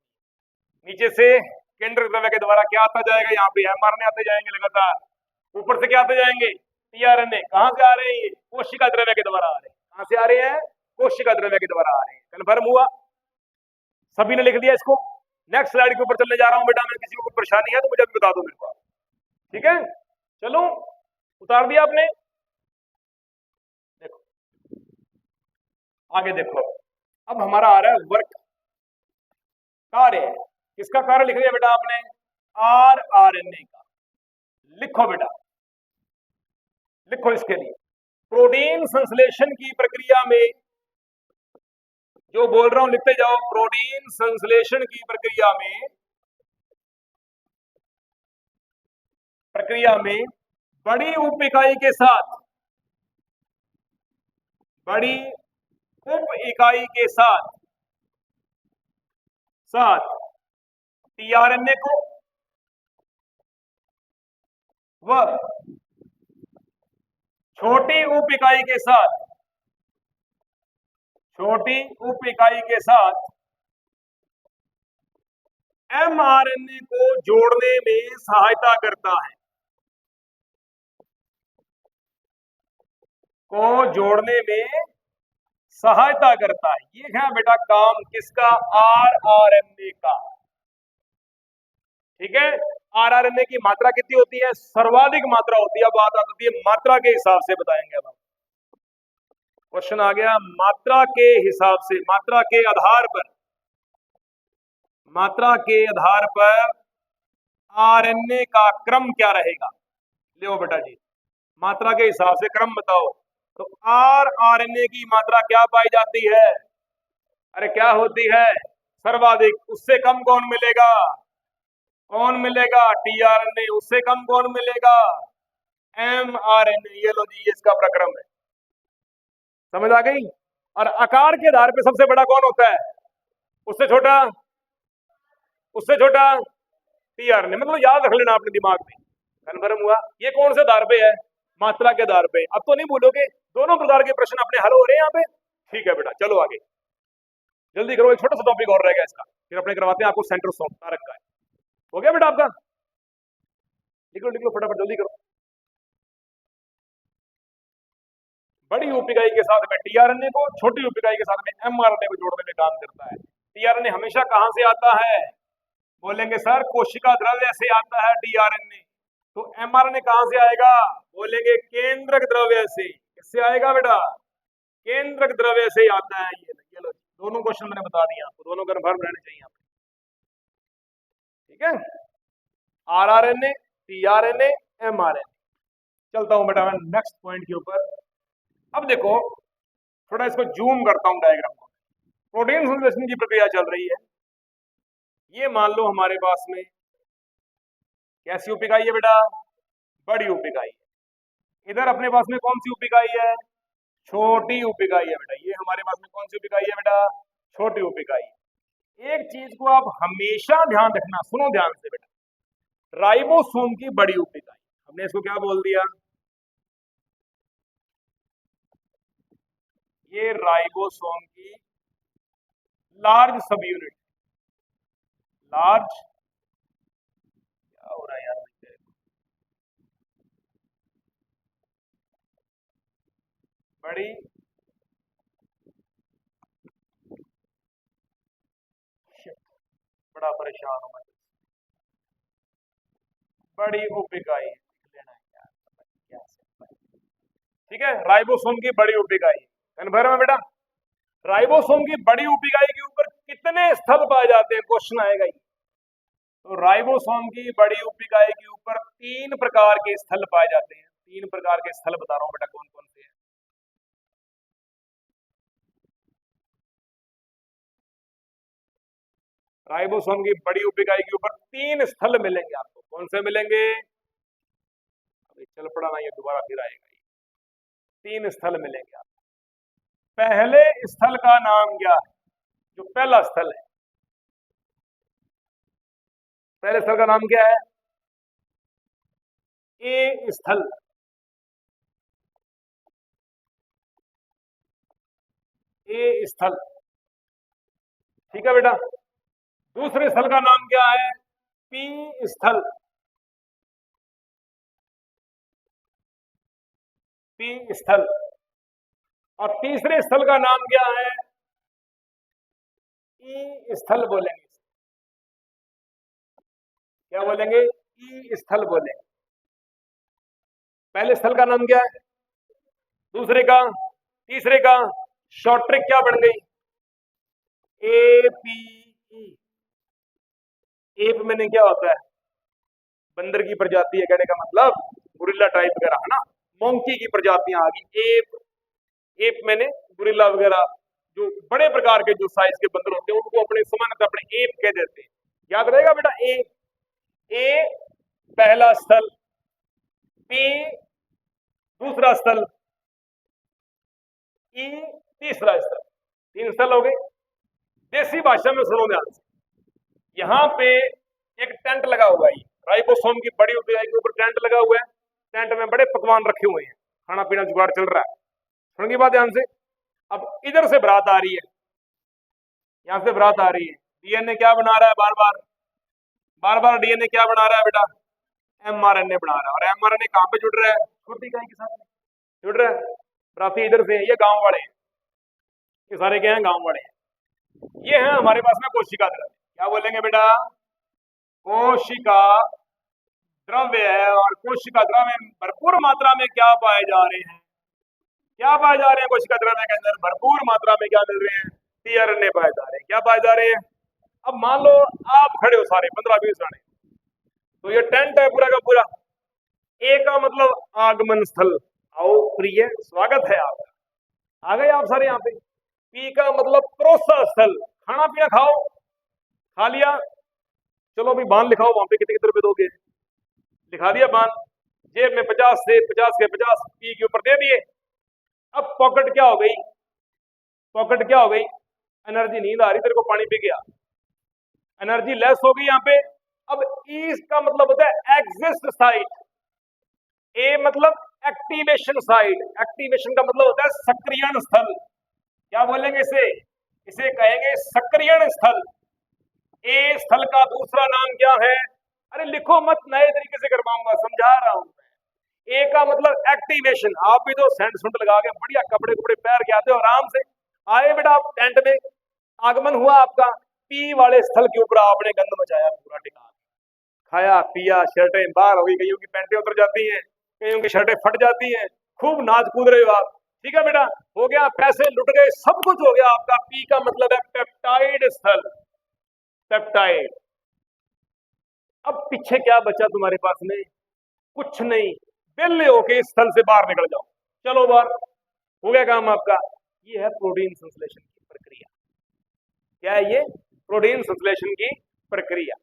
नीचे से केंद्रक द्रव्य के द्वारा क्या आता जाएगा? यहाँ पे एमआरएनए आते जाएंगे लगातार। ऊपर से क्या आते जाएंगे? टीआरएनए। कहां से आ रहे हैं? ये कोशिका द्रव्य के द्वारा आ रहे हैं। कहां से आ रहे हैं? कोशिका द्रव्य के द्वारा आ रहे हैं। कन्फर्म हुआ? सभी ने लिख दिया इसको? नेक्स्ट स्लाइड के ऊपर चलने जा रहा हूं बेटा मैं। किसी को परेशानी है तो मुझे अभी बता दो मेरे को। ठीक है, चलो उतार दिया आपने। देखो आगे देखो, अब हमारा आ रहा है वर्क, कार्य। किसका कार्य लिख दिया बेटा आपने? आरआरएनए का। लिखो बेटा, लिखो इसके लिए। प्रोटीन संश्लेषण की प्रक्रिया में, जो बोल रहा हूं लिखते जाओ, प्रोटीन संश्लेषण की प्रक्रिया में बड़ी उप इकाई के साथ, बड़ी उप इकाई के साथ टीआरएनए को वह छोटी उप इकाई के साथ, छोटी उप इकाई के साथ एमआरएनए को जोड़ने में सहायता करता है, को जोड़ने में सहायता करता है। ये है बेटा काम किसका, आरआरएनए का। ठीक है, आरआरएनए की मात्रा कितनी होती है, सर्वाधिक मात्रा होती है। अब बात आती है मात्रा के हिसाब से बताएंगे। अब क्वेश्चन आ गया मात्रा के हिसाब से, मात्रा के आधार पर, मात्रा के आधार पर आरएनए का क्रम क्या रहेगा। लो बेटा जी, मात्रा के हिसाब से क्रम बताओ। तो आरआरएनए की मात्रा क्या पाई जाती है, अरे क्या होती है, सर्वाधिक। उससे कम कौन मिलेगा, कौन मिलेगा, टीआरएनए। उससे कम कौन मिलेगा, एमआरएनए। ये लो जी, इसका प्रक्रम है, समझ आ गई। और आकार के आधार पे सबसे बड़ा कौन होता है, उससे छोटा, उससे छोटा टीआरएनए। मतलब याद रख लेना अपने दिमाग में, कन्फर्म हुआ। ये कौन से आधार पे है, मात्रा के आधार पे। अब तो नहीं भूलोगे, दोनों प्रकार के प्रश्न अपने हल हो रहे हैं यहाँ पे। ठीक है बेटा, चलो आगे जल्दी करो, एक छोटा सा टॉपिक और रहेगा इसका, फिर अपने करवाते हैं आपको सेंटर ऑफ कारक का है। हो गया बेटा आपका, लिख लो लिख लो फटाफट, जल्दी करो। बड़ी उप इकाई के साथ में टीआरएनए को, छोटी उप इकाई के साथ में एमआरएनए को जोड़ने में काम करता है। टीआरएनए हमेशा कहां से आता है, बोलेंगे सर कोशिका द्रव्य से आता है टीआरएनए। तो एमआरएनए कहां से आएगा, बोलेंगे केंद्रक द्रव्य से। किससे आएगा बेटा, केंद्रक द्रव्य से आता है। ये लो दोनों क्वेश्चन मैंने बता दिए आपको, दोनों कन्फर्म रहने चाहिए आपको। ठीक है, आरआरएनए, टीआरएनए, एमआरएनए। चलता हूं बेटा मैं नेक्स्ट पॉइंट के ऊपर। अब देखो थोड़ा इसको जूम करता हूं डायग्राम को। प्रोटीन संश्लेषण की प्रक्रिया चल रही है। ये मान लो हमारे पास में कैसी उप इकाई है बेटा, बड़ी उप इकाई है। इधर अपने पास में कौन सी उप इकाई है, छोटी उप इकाई है बेटा। ये हमारे पास में कौन सी उप इकाई है बेटा, छोटी उप इकाई। एक चीज को आप हमेशा ध्यान रखना, सुनो ध्यान से बेटा, राइबोसोम की बड़ी उप इकाई, हमने इसको क्या बोल दिया, ये राइबोसोम की लार्ज सब यूनिट। लार्ज, क्या हो रहा है यार, बड़ी बड़ा परेशान हूं मैं, बड़ी उप इकाई लेना है यार, ठीक है। राइबोसोम की बड़ी उप इकाई कन्फर्म है बेटा। राइबोसोम की बड़ी उप इकाई के ऊपर कितने स्थल पाए जाते हैं, क्वेश्चन आएगा ही। तो राइबोसोम की बड़ी उप इकाई के ऊपर 3 प्रकार के स्थल पाए जाते हैं। 3 प्रकार के स्थल बता रहा हूं बेटा, कौन कौन से हैं। राइबोसोम की बड़ी उप इकाई के ऊपर 3 स्थल मिलेंगे आपको। कौन से मिलेंगे, अभी चल पड़ा ना, ये दोबारा फिर आएगा। 3 स्थल मिलेंगे आपको। पहले स्थल का नाम क्या है, जो पहला स्थल है, पहले स्थल का नाम क्या है, ए स्थल। ए स्थल, ठीक है बेटा। दूसरे स्थल का नाम क्या है, पी स्थल। पी स्थल। और तीसरे स्थल का नाम क्या है, ई स्थल बोलेंगे। क्या बोलेंगे, ई स्थल बोलेंगे। पहले स्थल का नाम क्या है, दूसरे का, तीसरे का शॉर्ट ट्रिक क्या बन गई, एपीई। एप मैंने क्या होता है, बंदर की प्रजाति है, कहने का मतलब गुरिल्ला टाइप वगैरह है ना, मोंकी की प्रजातियां आ गई। एप, एप मैंने गुरिल्ला वगैरह, जो बड़े प्रकार के जो साइज के बंदर होते हैं उनको अपने समानता अपने एप कह देते हैं। याद रहेगा बेटा, ए पहला स्थल, पी दूसरा स्थल, ई तीसरा स्थल। 3 स्थल हो गए। देसी भाषा में सुनो ध्यान से, यहां पे एक टेंट लगा हुआ है, राइबोसोम की बड़ी उपइकाई के ऊपर टेंट लगा हुआ है, टेंट में बड़े पकवान रखे हुए हैं, खाना पीना जुगाड़ चल रहा है। सुनिए बात ध्यान से। अब इधर से बारात आ रही है, यहां से बारात आ रही है, डीएनए क्या बना रहा है, बार बार डीएनए क्या बना रहा है बेटा, एमआरएनए बना रहा है। और एमआरएनए कहां पे जुड़ रहा है, छोटी इकाई के साथ जुड़ रहा है। बराती इधर से, ये गांव वाले हैं, ये सारे क्या हैं, गांव वाले हैं। ये है हमारे पास में कोशिका द्रव्य, क्या बोलेंगे बेटा, कोशिका द्रव्य है। और कोशिका द्रव्य में भरपूर मात्रा में क्या पाए जा रहे हैं, क्या पाए जा रहे हैं कोशिका द्रव्य के अंदर, भरपूर मात्रा में क्या मिल रहे हैं, टीआरएनए पाए जा रहे हैं। क्या पाए जा रहे हैं। अब मान लो आप खड़े हो सारे 15-20 जने, तो ये टेंट है पूरा का पूरा। ए का मतलब आगमन स्थल, आओ प्रिय स्वागत है आपका, आ गए आप सारे यहाँ पे। पी का मतलब प्रोत्साह स्थल, खाना पीना खाओ, खा लिया, चलो अभी बांध लिखाओ, वहां पे कितने कितने रुपए दोगे, लिखा दिया बांध, जेब में 50 से 50 के 50 पी के ऊपर दे दिए। अब पॉकेट क्या हो गई, पॉकेट क्या हो गई, एनर्जी नींद आ रही तेरे को, पानी पी गया, एनर्जी लेस हो गई यहाँ पे। अब इसका मतलब होता है एग्जिस्ट साइट, ए मतलब एक्टिवेशन साइट, एक्टिवेशन का मतलब होता है सक्रियण स्थल। क्या बोलेंगे इसे, इसे कहेंगे सक्रियण स्थल। ए स्थल का दूसरा नाम क्या है, अरे लिखो मत, नए तरीके से करवाऊंगा, समझा रहा हूं मैं। ए का मतलब एक्टिवेशन, आप भी तो सेंट सुंट लगा के बढ़िया कपड़े कपड़े पहन के आते हो, आराम से आए बेटा आप टेंट में, आगमन हुआ आपका। पी वाले स्थल के ऊपर आपने गंद मचाया पूरा, टिका खाया पिया, शर्टें बाहर हो गई, कईयों की पैंटें उतर जाती हैं, कईयों की शर्टें फट जाती हैं, खूब नाच कूद रहे हो आप, ठीक है बेटा, हो गया, पैसे लुट गए, सब कुछ हो गया आपका। पी का मतलब है पेप्टाइड स्थल, पेप्टाइड। अब पीछे क्या बचा तुम्हारे पास में, कुछ नहीं, बेले होके इस स्थल से बाहर निकल जाओ, चलो बाहर, हो गया काम आपका। ये है प्रोटीन संश्लेषण की प्रक्रिया। क्या है ये, प्रोटीन संश्लेषण की प्रक्रिया।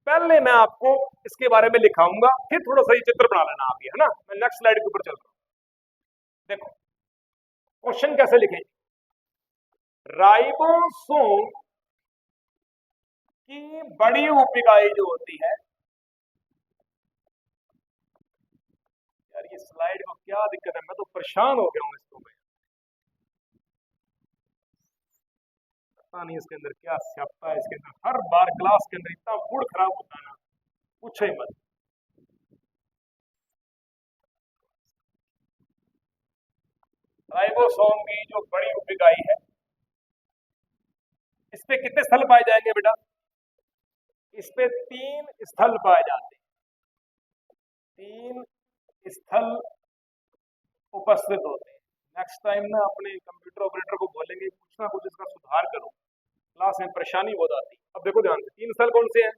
पहले मैं आपको इसके बारे में लिखाऊंगा, फिर थोड़ा सा चित्र बना लेना आप, ये है ना। मैं नेक्स्ट स्लाइड के ऊपर चल रहा हूं, देखो क्वेश्चन कैसे लिखेंगे। राइबोसोम की बड़ी उप-इकाई जो होती है, यार ये स्लाइड को क्या दिक्कत है, मैं तो परेशान हो गया हूं इसको, मैं पता नहीं इसके अंदर क्या स्यापा है, इसके अंदर हर बार क्लास के अंदर इतना मूड खराब होता है ना, पूछो ही मत। राइबोसोम की जो बड़ी उप-इकाई है, इस पे कितने स्थल पाए जाएंगे बेटा, इस पे 3 स्थल पाए जाते हैं, 3 स्थल उपस्थित होते हैं। नेक्स्ट टाइम ना अपने कंप्यूटर ऑपरेटर को बोलेंगे कुछ ना कुछ इसका सुधार करो, क्लास में परेशानी बहुत आती है। अब देखो ध्यान से, 3 स्थल कौन से हैं।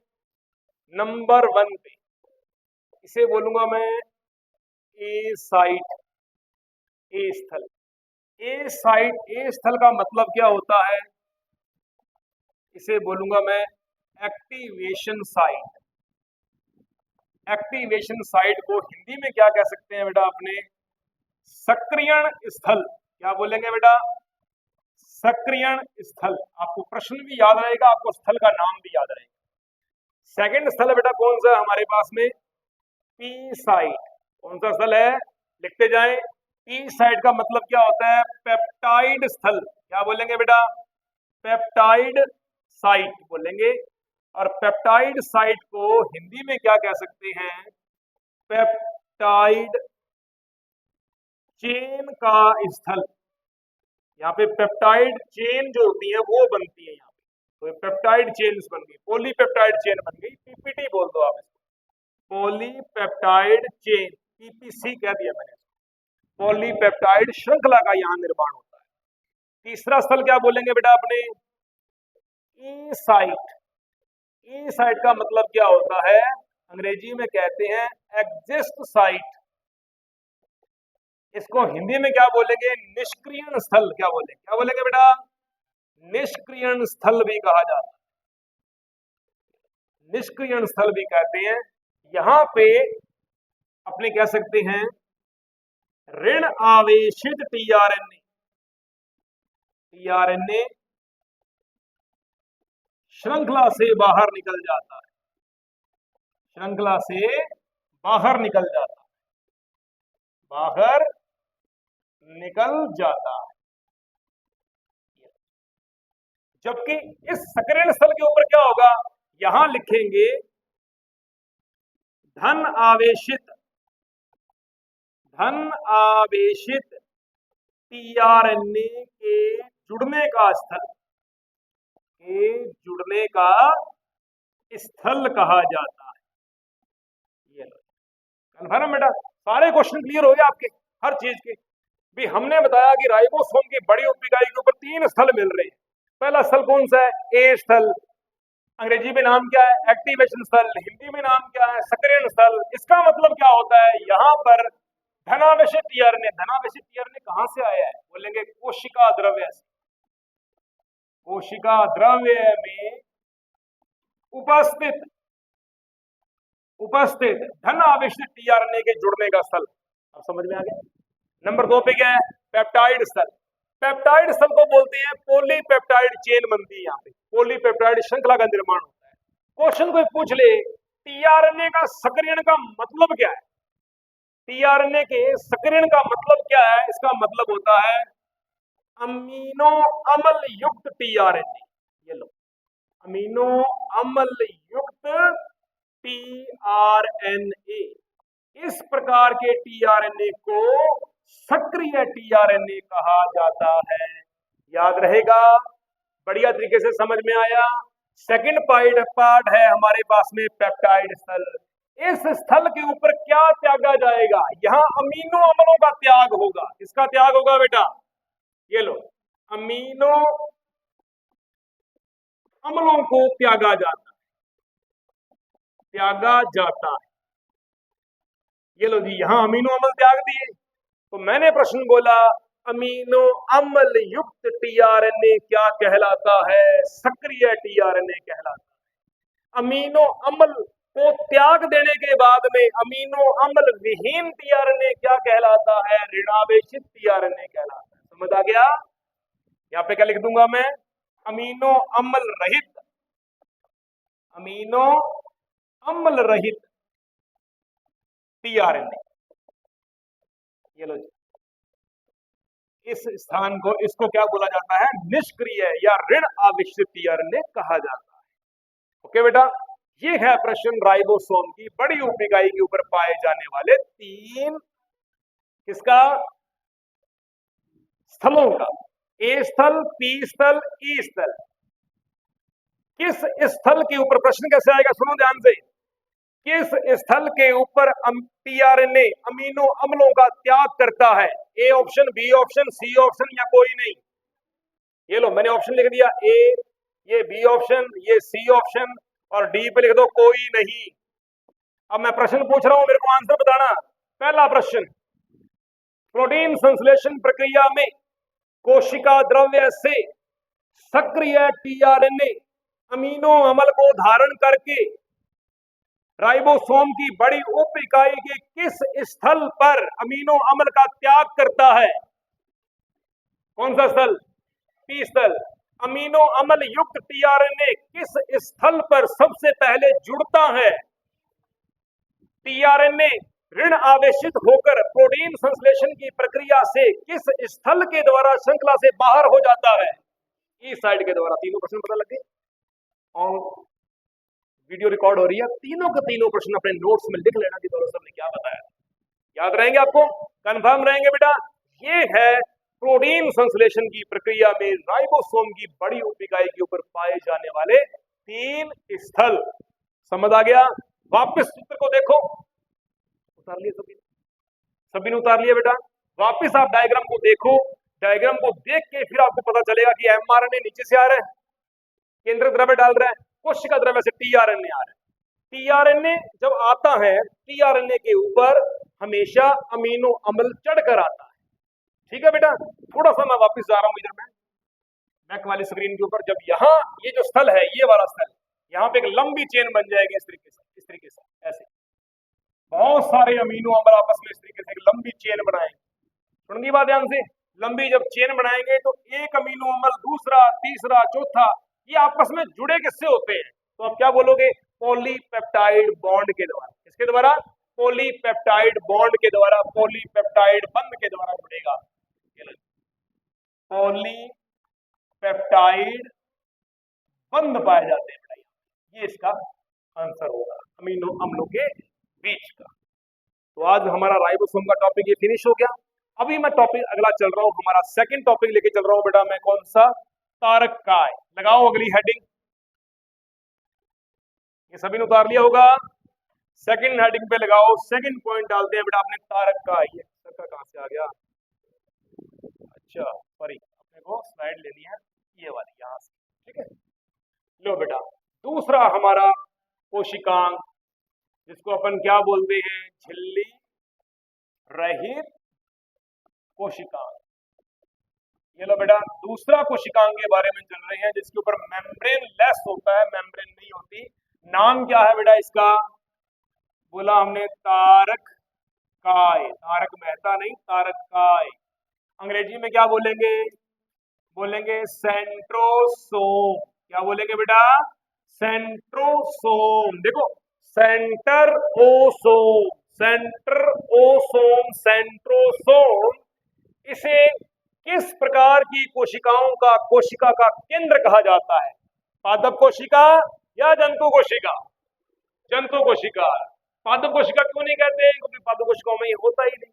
नंबर 1 पे इसे बोलूंगा मैं ए साइट, ए स्थल। ए साइट, ए स्थल का मतलब क्या होता है, इसे बोलूंगा मैं एक्टिवेशन साइट। एक्टिवेशन साइट को हिंदी में क्या कह सकते हैं बेटा अपने, सक्रियण स्थल। क्या बोलेंगे बेटा, सक्रियण स्थल। आपको प्रश्न भी याद रहेगा, आपको स्थल का नाम भी याद रहेगा। सेकंड स्थल है बेटा कौन सा हमारे पास में, पी साइट। कौन सा स्थल है, लिखते जाएं। पी साइट का मतलब क्या होता है, पेप्टाइड स्थल। क्या बोलेंगे बेटा, पेप्टाइड साइट बोलेंगे। और पेप्टाइड साइट को हिंदी में क्या कह सकते हैं, पेप्टाइड चेन का स्थल। यहाँ पे पेप्टाइड चेन जो होती है वो बनती है यहाँ पे, तो पेप्टाइड चेन्स बन गई, पॉलीपेप्टाइड चेन बन गई, पीपीटी बोल दो आप इसको, पॉलीपेप्टाइड चेन, पीपीसी कह दिया मैंने, पॉलीपेप्टाइड श्रृंखला का यहाँ निर्माण होता है। तीसरा स्थल क्या बोलेंगे बेटा अपने, ई साइट। ई साइट का मतलब क्या होता है, अंग्रेजी में कहते हैं एग्जिस्ट साइट। इसको हिंदी में क्या बोलेंगे, निष्क्रियण स्थल। क्या बोलेंगे, क्या बोलेंगे बेटा, निष्क्रियण स्थल भी कहा जाता है, निष्क्रियण स्थल भी कहते हैं। यहां पे अपने कह सकते हैं ऋण आवेशित टीआरएनए, टीआरएनए श्रृंखला से बाहर निकल जाता है, श्रृंखला से बाहर निकल जाता है, बाहर निकल जाता है। जबकि इस सक्रियण स्थल के ऊपर क्या होगा, यहां लिखेंगे धन आवेशित टीआरएनए के जुड़ने का स्थल कहा जाता है। ये कन्फर्म बेटा, सारे क्वेश्चन क्लियर हो गए आपके हर चीज के। भी हमने बताया कि राइबोसोम की बड़ी उप इकाई के ऊपर 3 स्थल मिल रहे हैं। पहला स्थल कौन सा है, ए स्थल, अंग्रेजी में नाम क्या है, एक्टिवेशन स्थल, हिंदी में नाम क्या है, सक्रियण स्थल। इसका मतलब क्या होता है, यहां पर धनावेशित टीआरएनए, धनावेशित टीआरएनए कहां से आया है, बोलेंगे कोशिका द्रव्य से। कोशिका द्रव्य में उपस्थित धन आवेशित टीआरएनए के जुड़ने का स्थल। अब समझ में आ गया। नंबर 2 पे क्या है, पेप्टाइड स्थल। पेप्टाइड स्थल को बोलते हैं पॉलीपेप्टाइड चेन बनती है, यहाँ पे पॉलीपेप्टाइड श्रृंखला का निर्माण होता है। क्वेश्चन कोई पूछ ले टीआरएनए का सक्रियण का मतलब क्या है, टीआरएनए के सक्रियण का मतलब क्या है, इसका मतलब होता है अमीनो अम्ल युक्त टीआरएनए। ये लो, अमीनो अम्ल युक्त टीआरएनए। इस प्रकार के टीआरएनए को सक्रिय टीआरएनए कहा जाता है। याद रहेगा, बढ़िया तरीके से समझ में आया। सेकंड पार्ट है हमारे पास में पेप्टाइड स्थल। इस स्थल के ऊपर क्या त्यागा जाएगा, यहां अमीनो अम्लों का त्याग होगा। किसका त्याग होगा बेटा, ये लो, अमीनो अम्लों को त्यागा जाता है। ये लो जी, यहां अमीनो अम्ल त्याग दिए। तो मैंने प्रश्न बोला अमीनो अम्ल युक्त टीआरएनए क्या कहलाता है, सक्रिय टीआरएनए कहलाता है। अमीनो अम्ल को त्याग देने के बाद में अमीनो अम्ल विहीन टीआरएनए क्या कहलाता है, ऋणावेशित टीआरएनए कहलाता है। समझ आ गया। यहाँ पे क्या लिख दूंगा मैं, अमीनो अम्ल रहित टीआरएनए। ये लो जी, इस स्थान को, इसको क्या बोला जाता है, निष्क्रिय या ऋण आवेशित टीआरएनए कहा जाता है। ओके बेटा, ये है प्रश्न राइबोसोम की बड़ी उप इकाई के ऊपर पाए जाने वाले 3 किसका स्थलों का, ए स्थल, पी स्थल, ई स्थल। किस स्थल के ऊपर, प्रश्न कैसे आएगा सुनो ध्यान से, किस स्थल के ऊपर टीआरएनए अमीनो अम्लों का त्याग करता है, A option, B option, C option या कोई नहीं। ये लो, मैंने ऑप्शन लिख दिया, ए, ये बी ऑप्शन, ये सी ऑप्शन और डी पे लिख दो कोई नहीं। अब मैं प्रश्न पूछ रहा हूं, मेरे को आंसर बताना। पहला प्रश्न, प्रोटीन संश्लेषण प्रक्रिया में कोशिका द्रव्य से सक्रिय टीआरएनए अमीनो अम्ल को धारण करके राइबोसोम की बड़ी उप इकाई के किस स्थल पर अमीनो अम्ल का त्याग करता है, कौन सा स्थल, पी स्थल। अमीनो अम्ल युक्त टीआरएनए किस स्थल पर सबसे पहले जुड़ता है, टीआरएनए ऋण आवेशित होकर प्रोटीन संश्लेषण की प्रक्रिया से किस स्थल के द्वारा श्रृंखला से बाहर हो जाता है, ई साइड के द्वारा। तीनों प्रश्न पता लगे और वीडियो रिकॉर्ड हो रही है, तीनों के तीनों प्रश्न अपने नोट्स में लिख लेना कि दोनों सर ने क्या बताया, याद रहेंगे आपको, कंफर्म रहेंगे बेटा। ये है प्रोटीन संश्लेषण की प्रक्रिया में राइबोसोम की बड़ी उप इकाई के ऊपर पाए जाने वाले 3 स्थल। समझ आ गया। वापस सूत्र को देखो, उतार लिए सभी ने उतार लिया बेटा। वापस आप डायग्राम को देखो, डायग्राम को देख के फिर आपको पता चलेगा कि एमआरएनए नीचे से आ रहा है, केंद्रक द्रव्य डाल रहा है, कोशिका द्रव्य से टीआरएनए आ रहा है। टीआरएनए जब आता है, टीआरएनए के ऊपर हमेशा अमीनो अम्ल चढ़कर आता है। ठीक है बेटा, थोड़ा सा मैं वापस जा रहा हूं इधर, मैं बैक वाली स्क्रीन के ऊपर। जब यहाँ ये जो स्थल है, ये वाला स्थल, यहाँ पे एक लंबी चेन बन जाएगी इस तरीके से ऐसे बहुत सारे अमीनो अम्ल आपस में इस तरीके से एक लंबी चेन बनाएंगे। सुनिए बात ध्यान से, लंबी जब चेन बनाएंगे तो एक अमीनो अम्ल दूसरा, तीसरा, चौथा, ये आपस में जुड़े किससे होते हैं, तो आप क्या बोलोगे, पॉलीपेप्टाइड बॉन्ड के द्वारा। किसके द्वारा? पॉलीपेप्टाइड बॉन्ड के द्वारा, पॉलीपेप्टाइड बंध के द्वारा जुड़ेगा। पॉलीपेप्टाइड बंध पाए जाते हैं बेटा, ये इसका आंसर होगा अमीनो अम्लों के बीच का। तो आज हमारा राइबोसोम का टॉपिक ये फिनिश हो गया। अभी मैं टॉपिक अगला चल रहा हूं, हमारा सेकंड टॉपिक लेके चल रहा हूं बेटा मैं, कौन सा? तारककाय। लगाओ अगली हेडिंग, ये सभी ने उतार लिया होगा। सेकंड हेडिंग पे लगाओ, सेकंड पॉइंट डालते हैं बेटा अपने तारककाय। ये तारककाय कहां से आ गया? अच्छा सॉरी, अपने को स्लाइड लेनी है ये वाली यहां से, ठीक है। लो बेटा, दूसरा हमारा कोशिकांग, जिसको अपन क्या बोलते हैं? झिल्ली रहित कोशिकांग। ये लो बेटा, दूसरा कोशिकांग के बारे में चल रहे हैं, जिसके ऊपर मेम्ब्रेन लेस होता है, मेम्ब्रेन नहीं होती। नाम क्या है बेटा इसका? बोला हमने तारककाय, तारक मेहता नहीं, तारककाय। अंग्रेजी में क्या बोलेंगे? बोलेंगे सेंट्रोसोम। क्या बोलेंगे बेटा? सेंट्रोसोम। देखो, सेंटर ओसोम, सेंटर ओसोम, सेंट्रोसोम। इसे किस प्रकार की कोशिकाओं का, कोशिका का केंद्र कहा जाता है? पादप कोशिका या जंतु कोशिका? जंतु कोशिका। पादप कोशिका क्यों नहीं कहते? क्योंकि पादप कोशिकाओं में ये होता ही नहीं।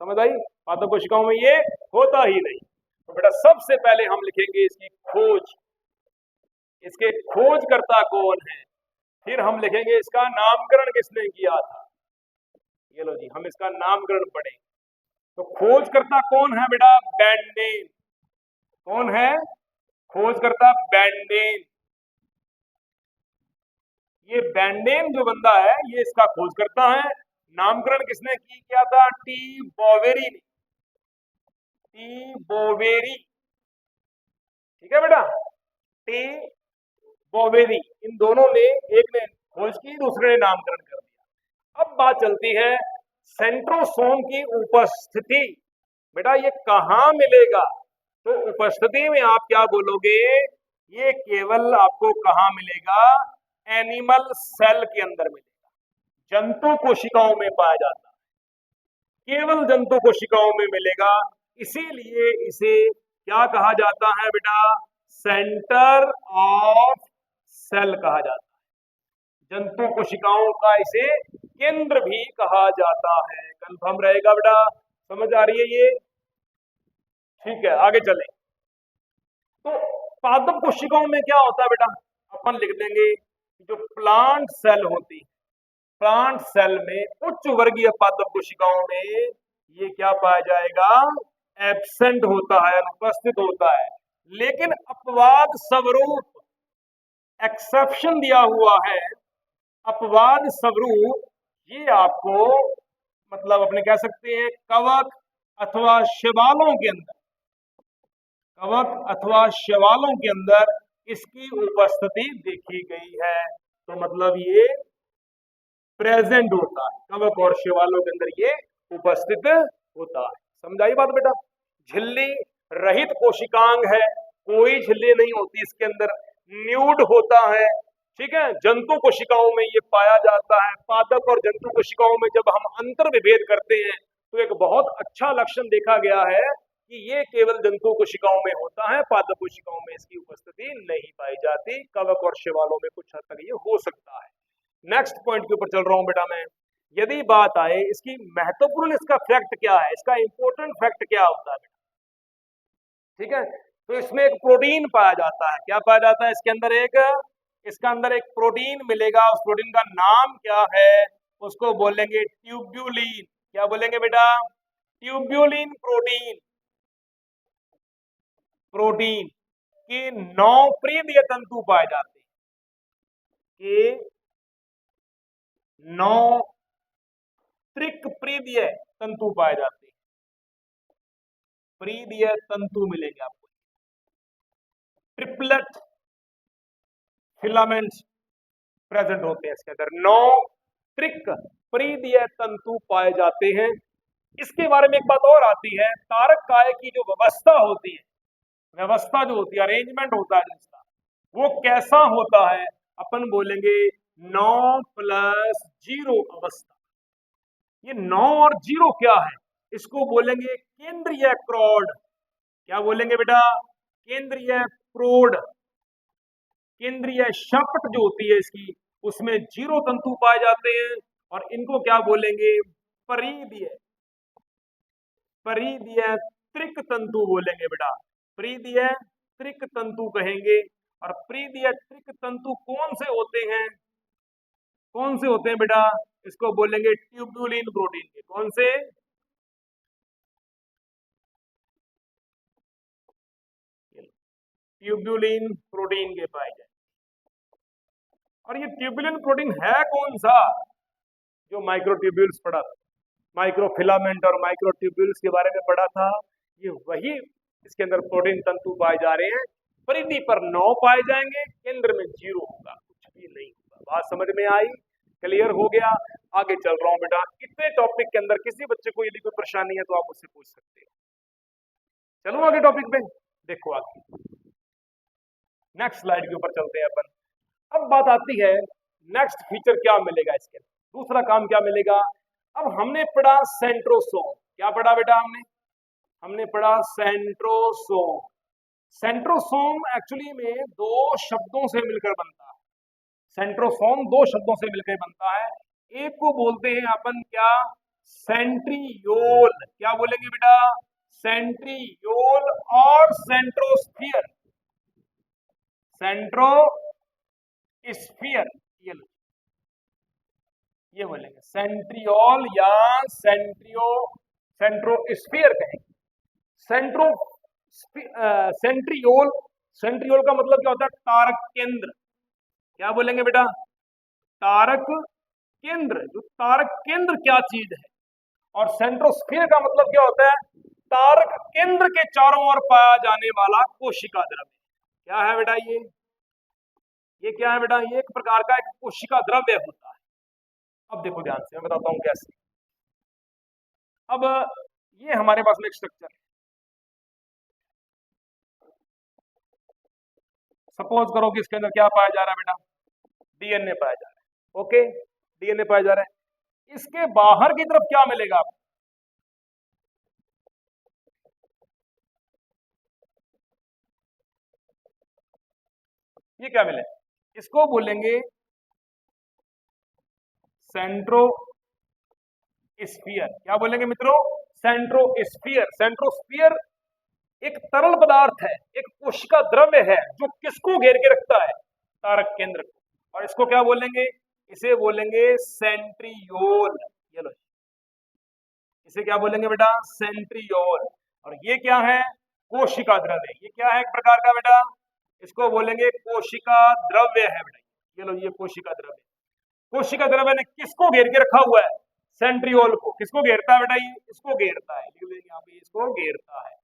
समझ आई? पादप कोशिकाओं में ये होता ही नहीं। तो बेटा सबसे पहले हम लिखेंगे इसकी खोज, इसके खोजकर्ता कौन है। फिर हम लिखेंगे इसका नामकरण किसने किया था। ये लो जी, हम इसका नामकरण पढ़े। तो खोजकर्ता कौन है बेटा? बैंडेन। कौन है खोजकर्ता? बैंडेन। ये बैंडेन जो बंदा है, ये इसका खोजकर्ता है। नामकरण किसने किया था? टी बोवेरी ने, टी बोवेरी, ठीक है बेटा, टी बोवेरी। इन दोनों ने, एक ने खोज की, दूसरे ने नामकरण कर दिया। अब बात चलती है सेंट्रोसोम की उपस्थिति। बेटा ये कहाँ मिलेगा? तो उपस्थिति में आप क्या बोलोगे? ये केवल आपको कहाँ मिलेगा? एनिमल सेल के अंदर मिलेगा, जंतु कोशिकाओं में पाया जाता है, केवल जंतु कोशिकाओं में मिलेगा। इसीलिए इसे क्या कहा जाता है बेटा? सेंटर ऑफ सेल कहा जाता है। जंतु कोशिकाओं का इसे केंद्र भी कहा जाता है। कंफर्म रहेगा बेटा? समझ आ रही है ये? ठीक है, आगे चले। तो पादप कोशिकाओं में क्या होता है बेटा? अपन लिख देंगे जो प्लांट सेल होती है, प्लांट सेल में उच्च वर्गीय पादप कोशिकाओं में ये क्या पाया जाएगा? एब्सेंट होता है, अनुपस्थित होता है। लेकिन अपवाद स्वरूप एक्सेप्शन दिया हुआ है, अपवाद स्वरूप ये आपको मतलब अपने कह सकते हैं कवक अथवा शैवालों के अंदर, कवक अथवा शैवालों के अंदर इसकी उपस्थिति देखी गई है। तो मतलब ये प्रेजेंट होता है, कवक और शैवालों के अंदर ये उपस्थित होता है। समझाई बात बेटा? झिल्ली रहित कोशिकांग है, कोई झिल्ली नहीं होती इसके अंदर, न्यूड होता है, ठीक है। जंतु कोशिकाओं में ये पाया जाता है। पादप और जंतु कोशिकाओं में जब हम अंतर विभेद करते हैं तो एक बहुत अच्छा लक्षण देखा गया है कि ये केवल जंतु कोशिकाओं में होता है, पादप कोशिकाओं में इसकी उपस्थिति नहीं पाई जाती। कवक और शैवालों में कुछ हद तक ये हो सकता है। नेक्स्ट पॉइंट के ऊपर चल रहा हूं बेटा मैं। यदि बात आए इसकी महत्वपूर्ण, इसका फैक्ट क्या है, इसका इंपॉर्टेंट फैक्ट क्या होता है बेटा, ठीक है। तो इसमें एक प्रोटीन पाया जाता है। क्या पाया जाता है? इसके अंदर एक प्रोटीन मिलेगा। उस प्रोटीन का नाम क्या है? उसको बोलेंगे ट्यूब्यूलिन। क्या बोलेंगे बेटा? Tubulin protein. प्रोटीन के 9 प्रीदीय तंतु पाए जाते हैं, के 9 त्रिक प्रीदीय तंतु पाए जाते हैं। प्रीदीय तंतु मिलेंगे आपको, ट्रिपलेट फिलामेंट्स प्रेजेंट होते हैं इसके अंदर। 9 त्रिक प्रीदीय तंतु पाए जाते हैं। इसके बारे में एक बात और आती है, तारककाय की जो व्यवस्था होती है, व्यवस्था जो होती है, अरेंजमेंट होता है जिसका, वो कैसा होता है? अपन बोलेंगे 9 प्लस 0 अवस्था। ये 9 और 0 क्या है? इसको बोलेंगे केंद्रीय प्रौढ़। क्या बोलेंगे बेटा? केंद्रीय प्रौढ़। केंद्रीय शपथ जो होती है इसकी, उसमें 0 तंतु पाए जाते हैं और इनको क्या बोलेंगे? परिधीय। परिधीय त्रिक तंतु बोलेंगे बेटा। परिधीय त्रिक तंतु कहेंगे। और परिधीय त्रिक तंतु कौन से होते हैं? कौन से होते हैं बेटा? इसको बोलेंगे ट्यूब्यूलिन प्रोटीन के। कौन से? ट्यूब्यूलिन प्रोटीन के पाए जाए। और ये ट्यूब्यूलिन प्रोटीन है कौन सा? जो माइक्रोट्यूब्यूल्स पढ़ा था, माइक्रोफिलामेंट और माइक्रोट्यूब्यूल्स के बारे में पढ़ा था, ये वही इसके अंदर प्रोटीन तंतु पाए जा रहे हैं। परिधि पर 9 पाए जाएंगे, केंद्र में 0 होगा, कुछ भी नहीं होगा। बात समझ में आई? क्लियर हो गया? आगे चल रहा हूं बेटा। इतने टॉपिक के अंदर किसी बच्चे को यदि कोई परेशानी है तो आप मुझसे पूछ सकते हो। चलो आगे टॉपिक पे देखो। आगे नेक्स्ट स्लाइड के ऊपर चलते हैं अपन। अब बात आती है नेक्स्ट फीचर क्या मिलेगा इसके अंदर, दूसरा काम क्या मिलेगा। अब हमने पढ़ा सेंट्रोसोम। क्या पढ़ा बेटा? हमने पढ़ा सेंट्रोसोम। सेंट्रोसोम एक्चुअली में 2 शब्दों से मिलकर बनता है। सेंट्रोसोम 2 शब्दों से मिलकर बनता है। एक को बोलते हैं अपन क्या? सेंट्रियोल। क्या बोलेंगे बेटा? सेंट्रियोल और सेंट्रोस्फियर। सेंट्रोस्फियर ये बोलेंगे सेंट्रियोल या सेंट्रोस्फियर कहेंगे। सेंट्रो सेंट्रियोल, सेंट्रियोल का मतलब क्या होता है? तारक केंद्र। क्या बोलेंगे बेटा? तारक केंद्र। जो तारक केंद्र क्या चीज है? और सेंट्रोस्फियर का मतलब क्या होता है? तारक केंद्र के चारों ओर पाया जाने वाला कोशिका द्रव्य। क्या है बेटा ये क्या है बेटा? ये एक प्रकार का एक कोशिका द्रव्य होता है। अब देखो ध्यान से, मैं बताता हूं कैसे। अब ये हमारे पास में एक स्ट्रक्चर है। सपोज करो कि इसके अंदर क्या पाया जा रहा है बेटा? डीएनए पाया जा रहा है। ओके, डीएनए पाया जा रहा है। इसके बाहर की तरफ क्या मिलेगा आपको? ये क्या मिले? इसको बोलेंगे सेंट्रोस्फियर। क्या बोलेंगे मित्रों? सेंट्रोस्फियर। सेंट्रोस्फियर एक तरल पदार्थ है, एक कोशिका द्रव्य है जो किसको घेर के रखता है? तारक केंद्र को। और इसको क्या बोलेंगे? इसे बोलेंगे सेंट्रियोल। ये लो, इसे क्या बोलेंगे बेटा? सेंट्रियोल। और ये क्या है? कोशिका द्रव्य। ये क्या है? एक प्रकार का बेटा, इसको बोलेंगे कोशिका द्रव्य है बेटा। ये लो, ये कोशिका द्रव्य। कोशिका द्रव्य ने किसको घेर के रखा हुआ है? सेंट्रियोल को। किसको घेरता है बेटा? ये इसको घेरता है। यहाँ पे इसको घेरता है।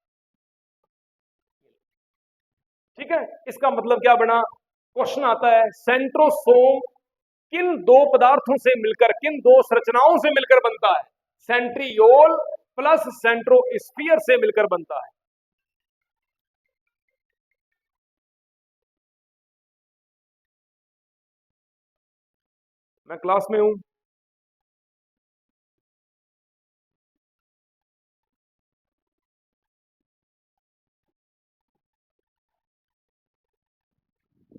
ठीक है, इसका मतलब क्या बना? क्वेश्चन आता है सेंट्रोसोम किन 2 पदार्थों से मिलकर, किन 2 संरचनाओं से मिलकर बनता है? सेंट्रियोल प्लस सेंट्रोस्फियर से मिलकर बनता है। मैं क्लास में हूं।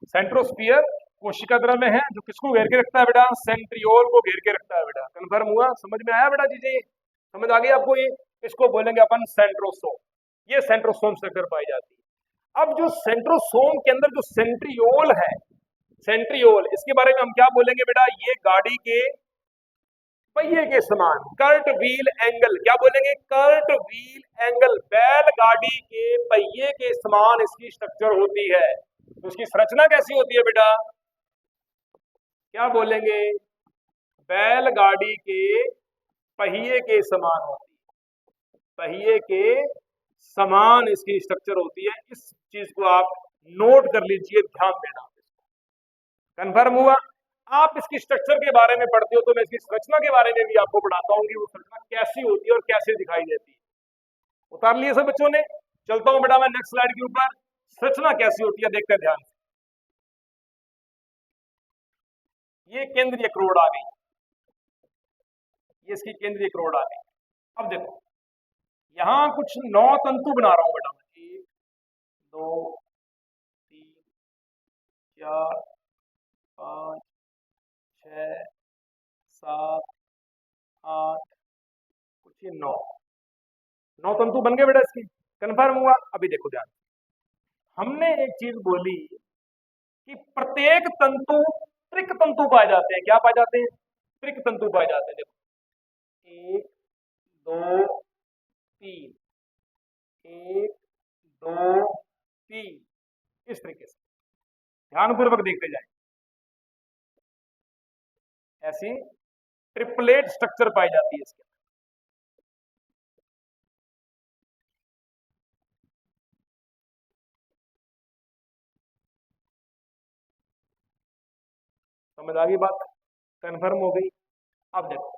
सेंट्रोस्फियर कोशिका द्रव्य है जो किसको घेर के रखता है बेटा? सेंट्रियोल को घेर के रखता है बेटा। कन्फर्म हुआ? समझ में आया बेटा? जी समझ आ गई आपको? ये इसको बोलेंगे अपन सेंट्रोसोम। ये सेंट्रोसोम स्ट्रक्चर पाई जाती है। अब जो सेंट्रोसोम के अंदर जो सेंट्रियोल है, सेंट्रियोल, इसके बारे में हम क्या बोलेंगे बेटा? ये गाड़ी के पहिए के समान, कर्ट व्हील एंगल। क्या बोलेंगे? Cart wheel angle. बैलगाड़ी के पहिए के समान इसकी स्ट्रक्चर होती है। तो उसकी संरचना कैसी होती है बेटा? क्या बोलेंगे? बैलगाड़ी के पहिए के समान होती है। पहिए के समान इसकी स्ट्रक्चर होती है। इस चीज को आप नोट कर लीजिए, ध्यान देना। कंफर्म हुआ? आप इसकी स्ट्रक्चर के बारे में पढ़ते हो तो मैं इसकी संरचना के बारे में भी आपको पढ़ाता हूँ कि वो संरचना कैसी होती है और कैसे दिखाई देती है। उतार लिए सब बच्चों ने? चलता हूं बेटा मैं नेक्स्ट स्लाइड के ऊपर। संरचना कैसी होती है देखते हैं ध्यान से। ये केंद्रीय क्रोड आ गई, ये इसकी केंद्रीय क्रोड आ गई। अब देखो यहां कुछ 9 तंतु बना रहा हूं बेटा मैं, 1 2 3 4 5 6 7 8, कुछ ये 9 तंतु बन गए बेटा इसके, कन्फर्म हुआ। अभी देखो ध्यान, हमने एक चीज बोली कि प्रत्येक तंतु त्रिक तंतु पाए जाते हैं। क्या पाए जाते हैं? त्रिक तंतु पाए जाते हैं। देखो 1 2 3, 1 2 3, इस तरीके से ध्यानपूर्वक देखते जाए, ऐसी ट्रिपलेट स्ट्रक्चर पाई जाती है इसके। समझ आ गई बात? कंफर्म हो गई। अब देखो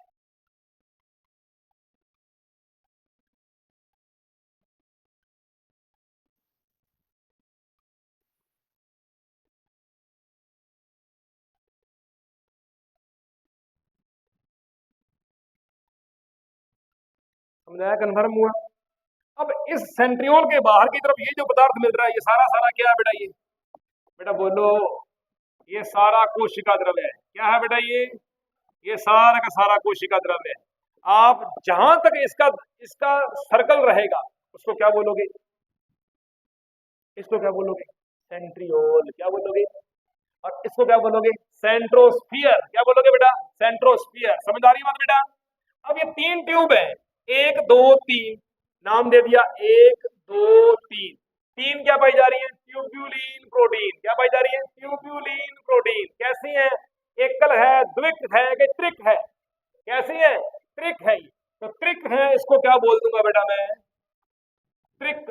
समझ आया? कंफर्म हुआ। अब इस सेंट्रियोल के बाहर की तरफ ये जो पदार्थ मिल रहा है, ये सारा सारा क्या है बेटा? ये बेटा बोलो, ये सारा कोशिका द्रव्य है। क्या है बेटा? ये सारा का सारा कोशिका द्रव्य है। आप जहां तक इसका इसका सर्कल रहेगा उसको क्या बोलोगे? इसको क्या बोलोगे? सेंट्रियोल। क्या बोलोगे? और इसको क्या बोलोगे? सेंट्रोस्फियर। क्या बोलोगे बेटा? सेंट्रोस्फियर। समझ आ रही बात बेटा? अब ये 3 ट्यूब है, 1 2 3, नाम दे दिया 1 2 3। 3 क्या पाई जा रही है? Tubulin protein. क्या पाई जा रही है? Tubulin protein. कैसी है? एकल है, द्विक है कि त्रिक है? कैसी है? त्रिक है। तो त्रिक है, इसको क्या बोल दूंगा बेटा मैं? त्रिक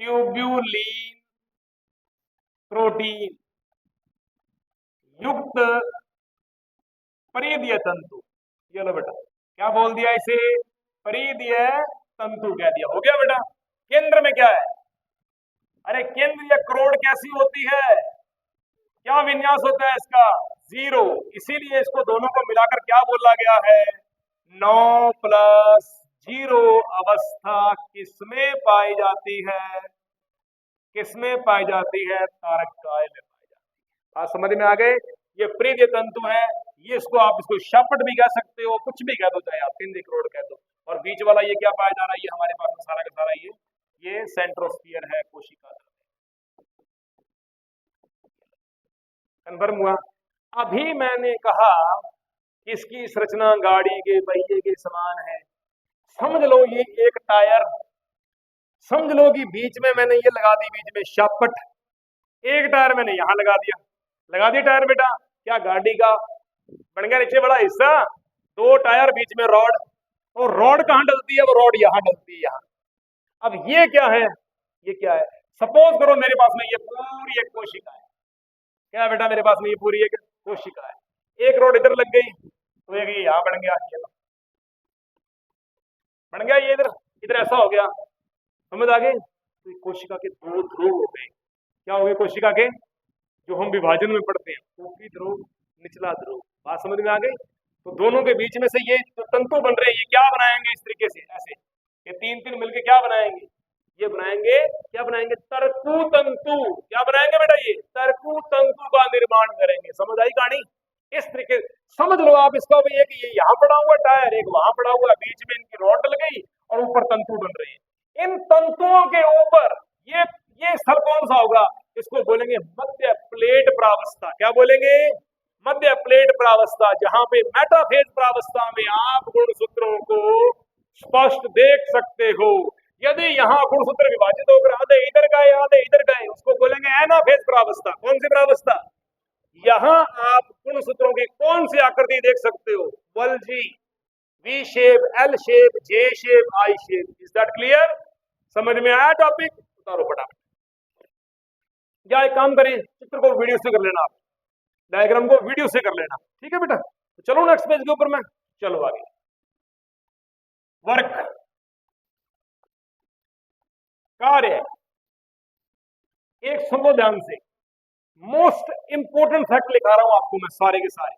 ट्यूब्यूलिन प्रोटीन युक्त परिधीय तंतु। ये लो बेटा, क्या बोल दिया इसे? परिधीय तंतु कह दिया। हो गया बेटा। केंद्र में क्या है? अरे केंद्रीय क्रोड कैसी होती है? क्या विन्यास होता है इसका? 0। इसीलिए इसको दोनों को मिलाकर क्या बोला गया है? 9+0 अवस्था किसमें पाई जाती है? किसमें पाई जाती है? तारक काय में पाई जाती है। बात समझ में आ गए? ये परिधीय तंतु है। ये इसको आप इसको शापट भी कह सकते हो, कुछ भी कह दो, चाहे आप केंद्रीय क्रोड कह दो। और बीच वाला ये क्या पाया जा रहा है? ये हमारे पास में सारा का सारा ये सेंट्रोस्फियर है, कोशिका। कन्फर्म हुआ? अभी मैंने कहा कि इसकी संरचना गाड़ी के पहिए के समान है। समझ लो ये एक टायर, समझ लो कि बीच में मैंने ये लगा दी, बीच में शापट। एक टायर मैंने यहां लगा दिया, लगा दी टायर बेटा। क्या गाड़ी का बन गया नीचे बड़ा हिस्सा? 2 टायर, बीच में रॉड। और रॉड कहां डलती है? वो रॉड यहां डलती है, यहां। अब ये क्या है? ये क्या है? सपोज करो मेरे पास में ये पूरी एक कोशिका है। क्या है बेटा? मेरे पास में ये पूरी एक कोशिका है। एक रॉड इधर लग गई तो एक ये यहां बन गया, ये बन गया, ये इधर इधर ऐसा हो गया। समझ आ गई? तो कोशिका के 2 ध्रुव हो गए। क्या हो गए कोशिका के? जो हम विभाजन में पढ़ते हैं, ऊपरी ध्रुव, निचला ध्रुव। बात समझ में आ गई? तो दोनों के बीच में से ये जो तंतु बन रहे हैं, ये क्या बनाएंगे? इस तरीके से ऐसे ये 3 मिलके क्या बनाएंगे? ये बनाएंगे, क्या बनाएंगे? तरकु तंतु। क्या बनाएंगे बेटा? ये तरकु तंतु का निर्माण करेंगे। समझ आई कहानी? इस तरीके समझ लो आप इसका भी, एक ये यहाँ पड़ा हुआ टायर, एक वहां पड़ा हुआ, बीच में इनकी रॉड डल गई और ऊपर तंतु बन रहे हैं। इन तंतुओं के ऊपर ये स्थल कौन सा होगा? इसको बोलेंगे मध्य प्लेट प्रावस्था। क्या बोलेंगे? मध्य प्लेट प्रावस्था। जहां पे मेटाफेज प्रावस्था में आप गुणसूत्रों को स्पष्ट देख सकते हो। यदि यहाँ गुणसूत्र विभाजित होकर आधे इधर गए, आधे इधर गए, उसको बोलेंगे एनाफेज प्रावस्था। कौन सी प्रावस्था? यहां आप गुणसूत्रों की कौन सी आकृति देख सकते हो? वल्जी, V shape, L shape, J shape, I shape. Is that clear? समझ में आया टॉपिक? उतारो फटाफट। या एक काम करें, चित्र को वीडियो से कर लेना, आप डायग्राम को वीडियो से कर लेना। ठीक है बेटा? तो चलो नेक्स्ट पेज के ऊपर में, चलो आगे। वर्क, कार्य। एक सुनो ध्यान से, मोस्ट इंपोर्टेंट फैक्ट लिखा रहा हूं आपको मैं सारे के सारे।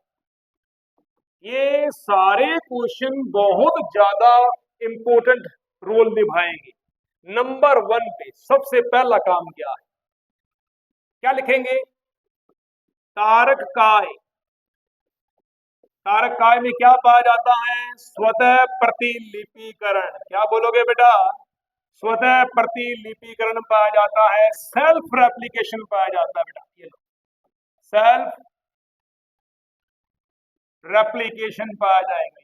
ये सारे क्वेश्चन बहुत ज्यादा इंपॉर्टेंट रोल निभाएंगे। नंबर 1 पे सबसे पहला काम क्या है, क्या लिखेंगे? तारक काय। तारक काय में क्या पाया जाता है? स्वतः प्रतिलिपिकरण। क्या बोलोगे बेटा? स्वतः प्रतिलिपिकरण पाया जाता है, सेल्फ रेप्लिकेशन पाया जाता है बेटा। ये लो, सेल्फ रेप्लिकेशन पाया जाएगा,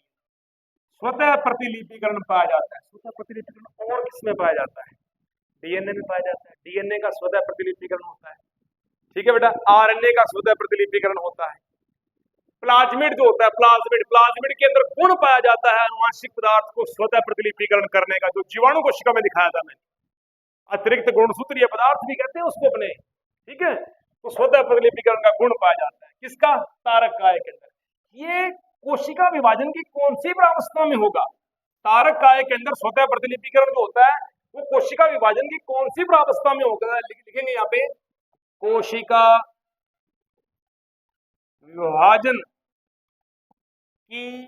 स्वतः प्रतिलिपिकरण पाया जाता है। स्वतः प्रतिलिपिकरण और किसमें पाया जाता है? डीएनए में पाया जाता है। डीएनए का स्वतः प्रतिलिपिकरण होता है, ठीक है बेटा। आरएनए का स्वतः प्रतिलिपिकरण होता है। प्लाज्मिड जो होता है, प्लाज्मिड के अंदर गुण पाया जाता है आनुवांशिक पदार्थ को स्वतः प्रतिलिपिकरण करने का, जो जीवाणु कोशिका में दिखाया था मैंने। अतिरिक्त गुणसूत्रीय पदार्थ भी कहते हैं उसको अपने, ठीक है। तो स्वतः प्रतिलिपिकरण का गुण पाया जाता है किसका? तारक काय के अंदर। ये कोशिका विभाजन की कौन सी प्रावस्था में होगा? तारक काय के अंदर स्वतः प्रतिलिपिकरण जो होता है वो कोशिका विभाजन की कौन सी प्रावस्था में होगा? लिखेंगे यहाँ पे, कोशिका विभाजन की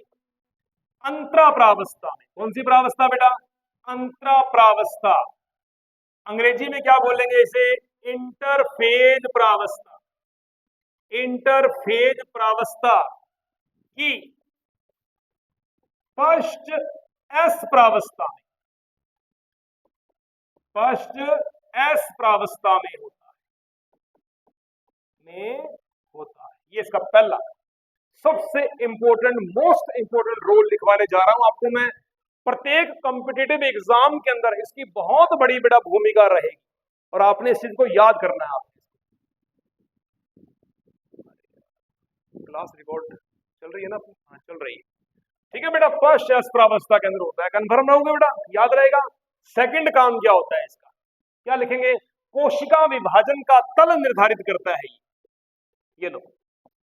अंतराप्रावस्था में। कौन सी प्रावस्था बेटा? अंतराप्रावस्था। अंग्रेजी में क्या बोलेंगे इसे? इंटरफेज प्रावस्था। इंटरफेज प्रावस्था की फर्स्ट एस प्रावस्था में, फर्स्ट एस प्रावस्था में होता है। ये इसका पहला सबसे इंपॉर्टेंट, मोस्ट इंपॉर्टेंट रोल लिखवाने जा रहा हूं आपको मैं। प्रत्येक कॉम्पिटिटिव एग्जाम के अंदर इसकी बहुत बड़ी बेटा भूमिका रहेगी और आपने इस चीज को याद करना है। आपने क्लास रिकॉर्ड चल रही है ना? हाँ चल रही है, ठीक है बेटा। फर्स्ट एस प्रावस्था के अंदर होता है, कन्फर्म रहोगे बेटा, याद रहेगा। सेकंड काम क्या होता है इसका? क्या लिखेंगे? कोशिका विभाजन का तल निर्धारित करता है। ये लो,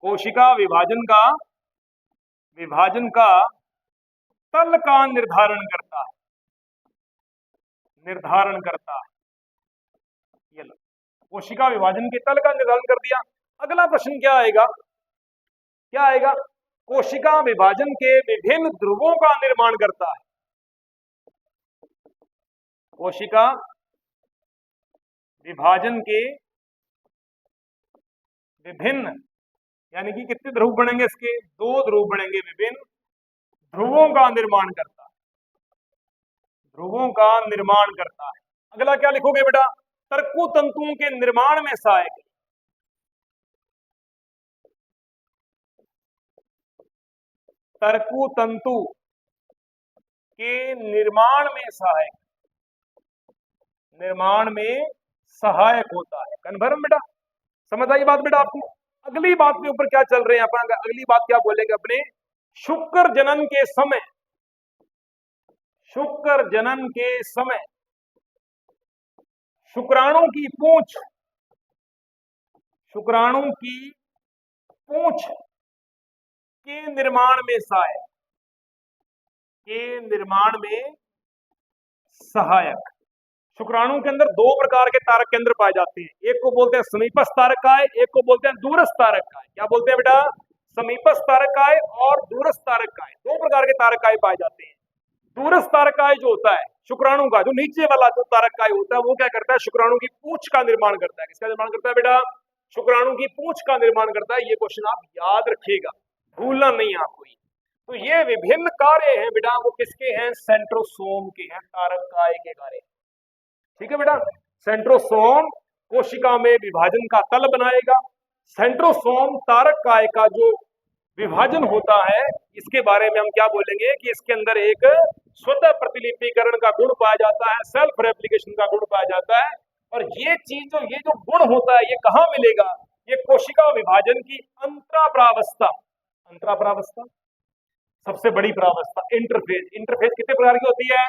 कोशिका विभाजन का तल का निर्धारण करता है, ये लो, कोशिका विभाजन के तल का निर्धारण कर दिया। अगला प्रश्न क्या आएगा? कोशिका विभाजन के विभिन्न ध्रुवों का निर्माण करता है। कोशिका विभाजन के विभिन्न, यानी कि कितने ध्रुव बनेंगे इसके? 2 ध्रुव बनेंगे। विभिन्न ध्रुवों का निर्माण करता है, अगला क्या लिखोगे बेटा? तर्कु तंतुओं के निर्माण में सहायक। तर्कु तंतु के निर्माण में सहायक होता है। कन्फर्म बेटा? समझ आई बात बेटा आपको? अगली बात के ऊपर क्या चल रहे हैं अपन? अगली बात क्या बोलेंगे अपने? शुक्र जनन के समय शुक्राणु की पूंछ के निर्माण में सहायक। शुक्राणु के अंदर 2 प्रकार के तारक केंद्र पाए जाते हैं। एक को बोलते हैं समीपस्थ तारक काय, एक को बोलते हैं दूरस्थ तारक काय। क्या बोलते हैं बेटा? समीपस्थ तारक काय और दूरस्थ तारक काय। 2 प्रकार के तारक काय पाए जाते हैं। दूरस्थ तारक काय जो होता है शुक्राणु का, जो नीचे वाला जो तारक काय होता है, वो क्या करता है? शुक्राणु की पूंछ का निर्माण करता है। किसका निर्माण करता है बेटा? शुक्राणु की पूंछ का निर्माण करता है। ये क्वेश्चन आप याद रखिएगा, भूलना नहीं आपको। तो ये विभिन्न कार्य हैं बेटा, वो किसके हैं? सेंट्रोसोम के हैं, तारक काय के कार्य। ठीक है बेटा। सेंट्रोसोम कोशिका में विभाजन का तल बनाएगा। सेंट्रोसोम तारक काय का जो विभाजन होता है, इसके बारे में हम क्या बोलेंगे कि इसके अंदर एक स्वतः प्रतिलिपिकरण का गुण पाया जाता है, सेल्फ रेप्लिकेशन का गुण पाया जाता है। और ये चीज ये जो गुण होता है, ये कहाँ मिलेगा? ये कोशिका विभाजन की अंतराप्रावस्था सबसे बड़ी प्रावस्था। इंटरफेज कितने प्रकार की होती है?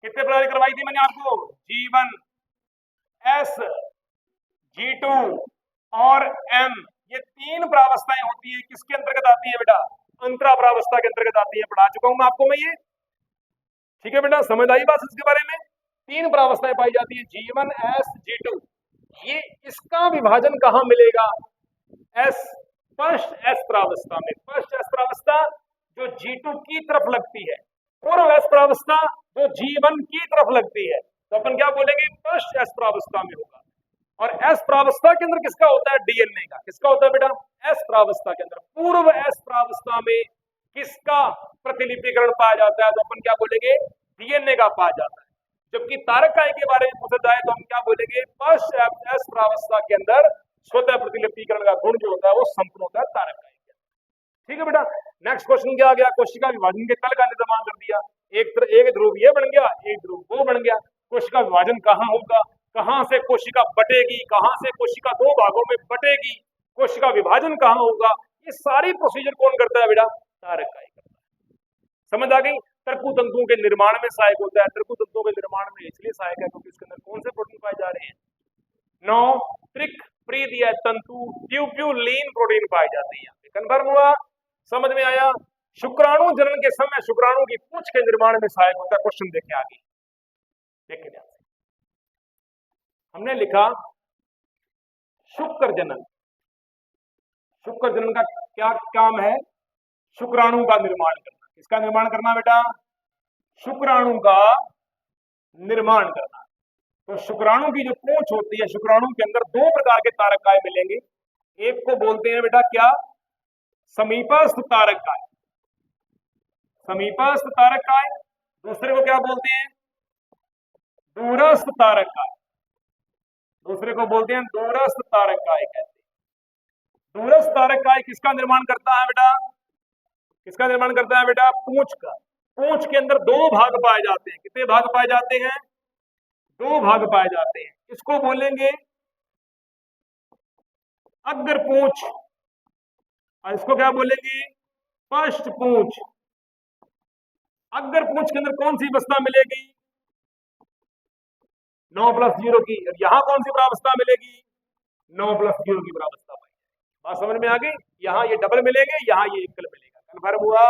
कितने प्रकार की करवाई थी मैंने आपको? G1, S, G2 और M। ये 3 प्रावस्थाएं होती है। किसके अंतर्गत आती है बेटा? अंतराप्रावस्था के अंतर्गत आती है। पढ़ा चुका हूं आपको मैं ये, ठीक है बेटा। समझ आई बात इसके बारे में? 3 प्रावस्थाएं पाई जाती है, G1, S, G2। ये इसका इसका विभाजन कहाँ मिलेगा? एस फर्स्ट एस प्रावस्था में। फर्स्ट एस प्रावस्था जो G2 की तरफ लगती है, पूर्व एस प्रावस्था जो G1 की तरफ लगती है, तो अपन क्या बोलेंगे? फर्स्ट एस प्रावस्था में होगा। और एस प्रावस्था के अंदर किसका होता है? डीएनए का। किसका होता है बेटा? एस प्रावस्था के अंदर। पूर्व एस प्रावस्था में किसका प्रतिलिपिकरण पाया जाता है? तो अपन क्या बोलेंगे? डीएनए का पाया जाता है। जबकि तारक काय के बारे में पूछा जाए तो हम क्या बोलेंगे? फर्स्ट एस प्रावस्था के अंदर स्वतः प्रतिलिपिकरण का गुण जो होता है वो संपूर्ण होता है तारक काय के। ठीक है बेटा। नेक्स्ट क्वेश्चन क्या आ गया? कोशिका विभाजन के तल का निर्माण कर दिया। एक ध्रुव ये बन गया, एक ध्रुव वो बन गया। कोशिका विभाजन कहाँ होगा? कहां से कोशिका बटेगी? कहां से कोशिका दो भागों में बटेगी? कोशिका विभाजन कहाँ होगा? ये सारी प्रोसीजर कौन करता है बेटा? तारक काय करता है। समझ आ गई? तर्कु तंतुओं के निर्माण में सहायक होता है। तर्कु तंतुओं के निर्माण में इसलिए सहायक है क्योंकि इसके अंदर कौन से प्रोटीन पाए जा रहे हैं? 9 त्रिक प्रीदिया तंतु ट्यूब्यूलिन प्रोटीन पाए जाते हैं। कन्फर्म हुआ? समझ में आया? शुक्राणु जनन के समय शुक्राणु की पूंछ के निर्माण में सहायक होता है। क्वेश्चन देखें आगे, देखें ध्यान से। हमने लिखा शुक्र जनन। शुक्र जनन का क्या काम है? शुक्राणु का निर्माण करना। किसका निर्माण करना बेटा? शुक्राणु का निर्माण करना। तो शुक्राणु की जो पूंछ होती है, शुक्राणु के अंदर दो प्रकार के तारक काय मिलेंगे। एक को बोलते हैं बेटा क्या? समीपस्थ तारक काय। समीपस्थ तारक काय। दूसरे को क्या बोलते हैं? दूरस्थ तारक काय। दूसरे को बोलते हैं दूरस्थ तारक काय कहते हैं। दूरस्थ तारक काय किसका निर्माण करता है बेटा? किसका निर्माण करता है बेटा? पूंछ का। पूंछ के अंदर दो भाग पाए जाते हैं। कितने भाग पाए जाते हैं? दो भाग पाए जाते हैं। इसको बोलेंगे अग्र पूंछ और इसको क्या बोलेंगे? पश्च पूंछ। अग्र पूंछ के अंदर कौन सी अवस्था मिलेगी? 9+0 की। और यहां कौन सी प्रावस्था मिलेगी? 9+0 की प्रावस्था पाई। बात समझ में आ गई? यहाँ ये डबल मिलेंगे, यहाँ ये एकल मिलेगा। कन्फर्म हुआ?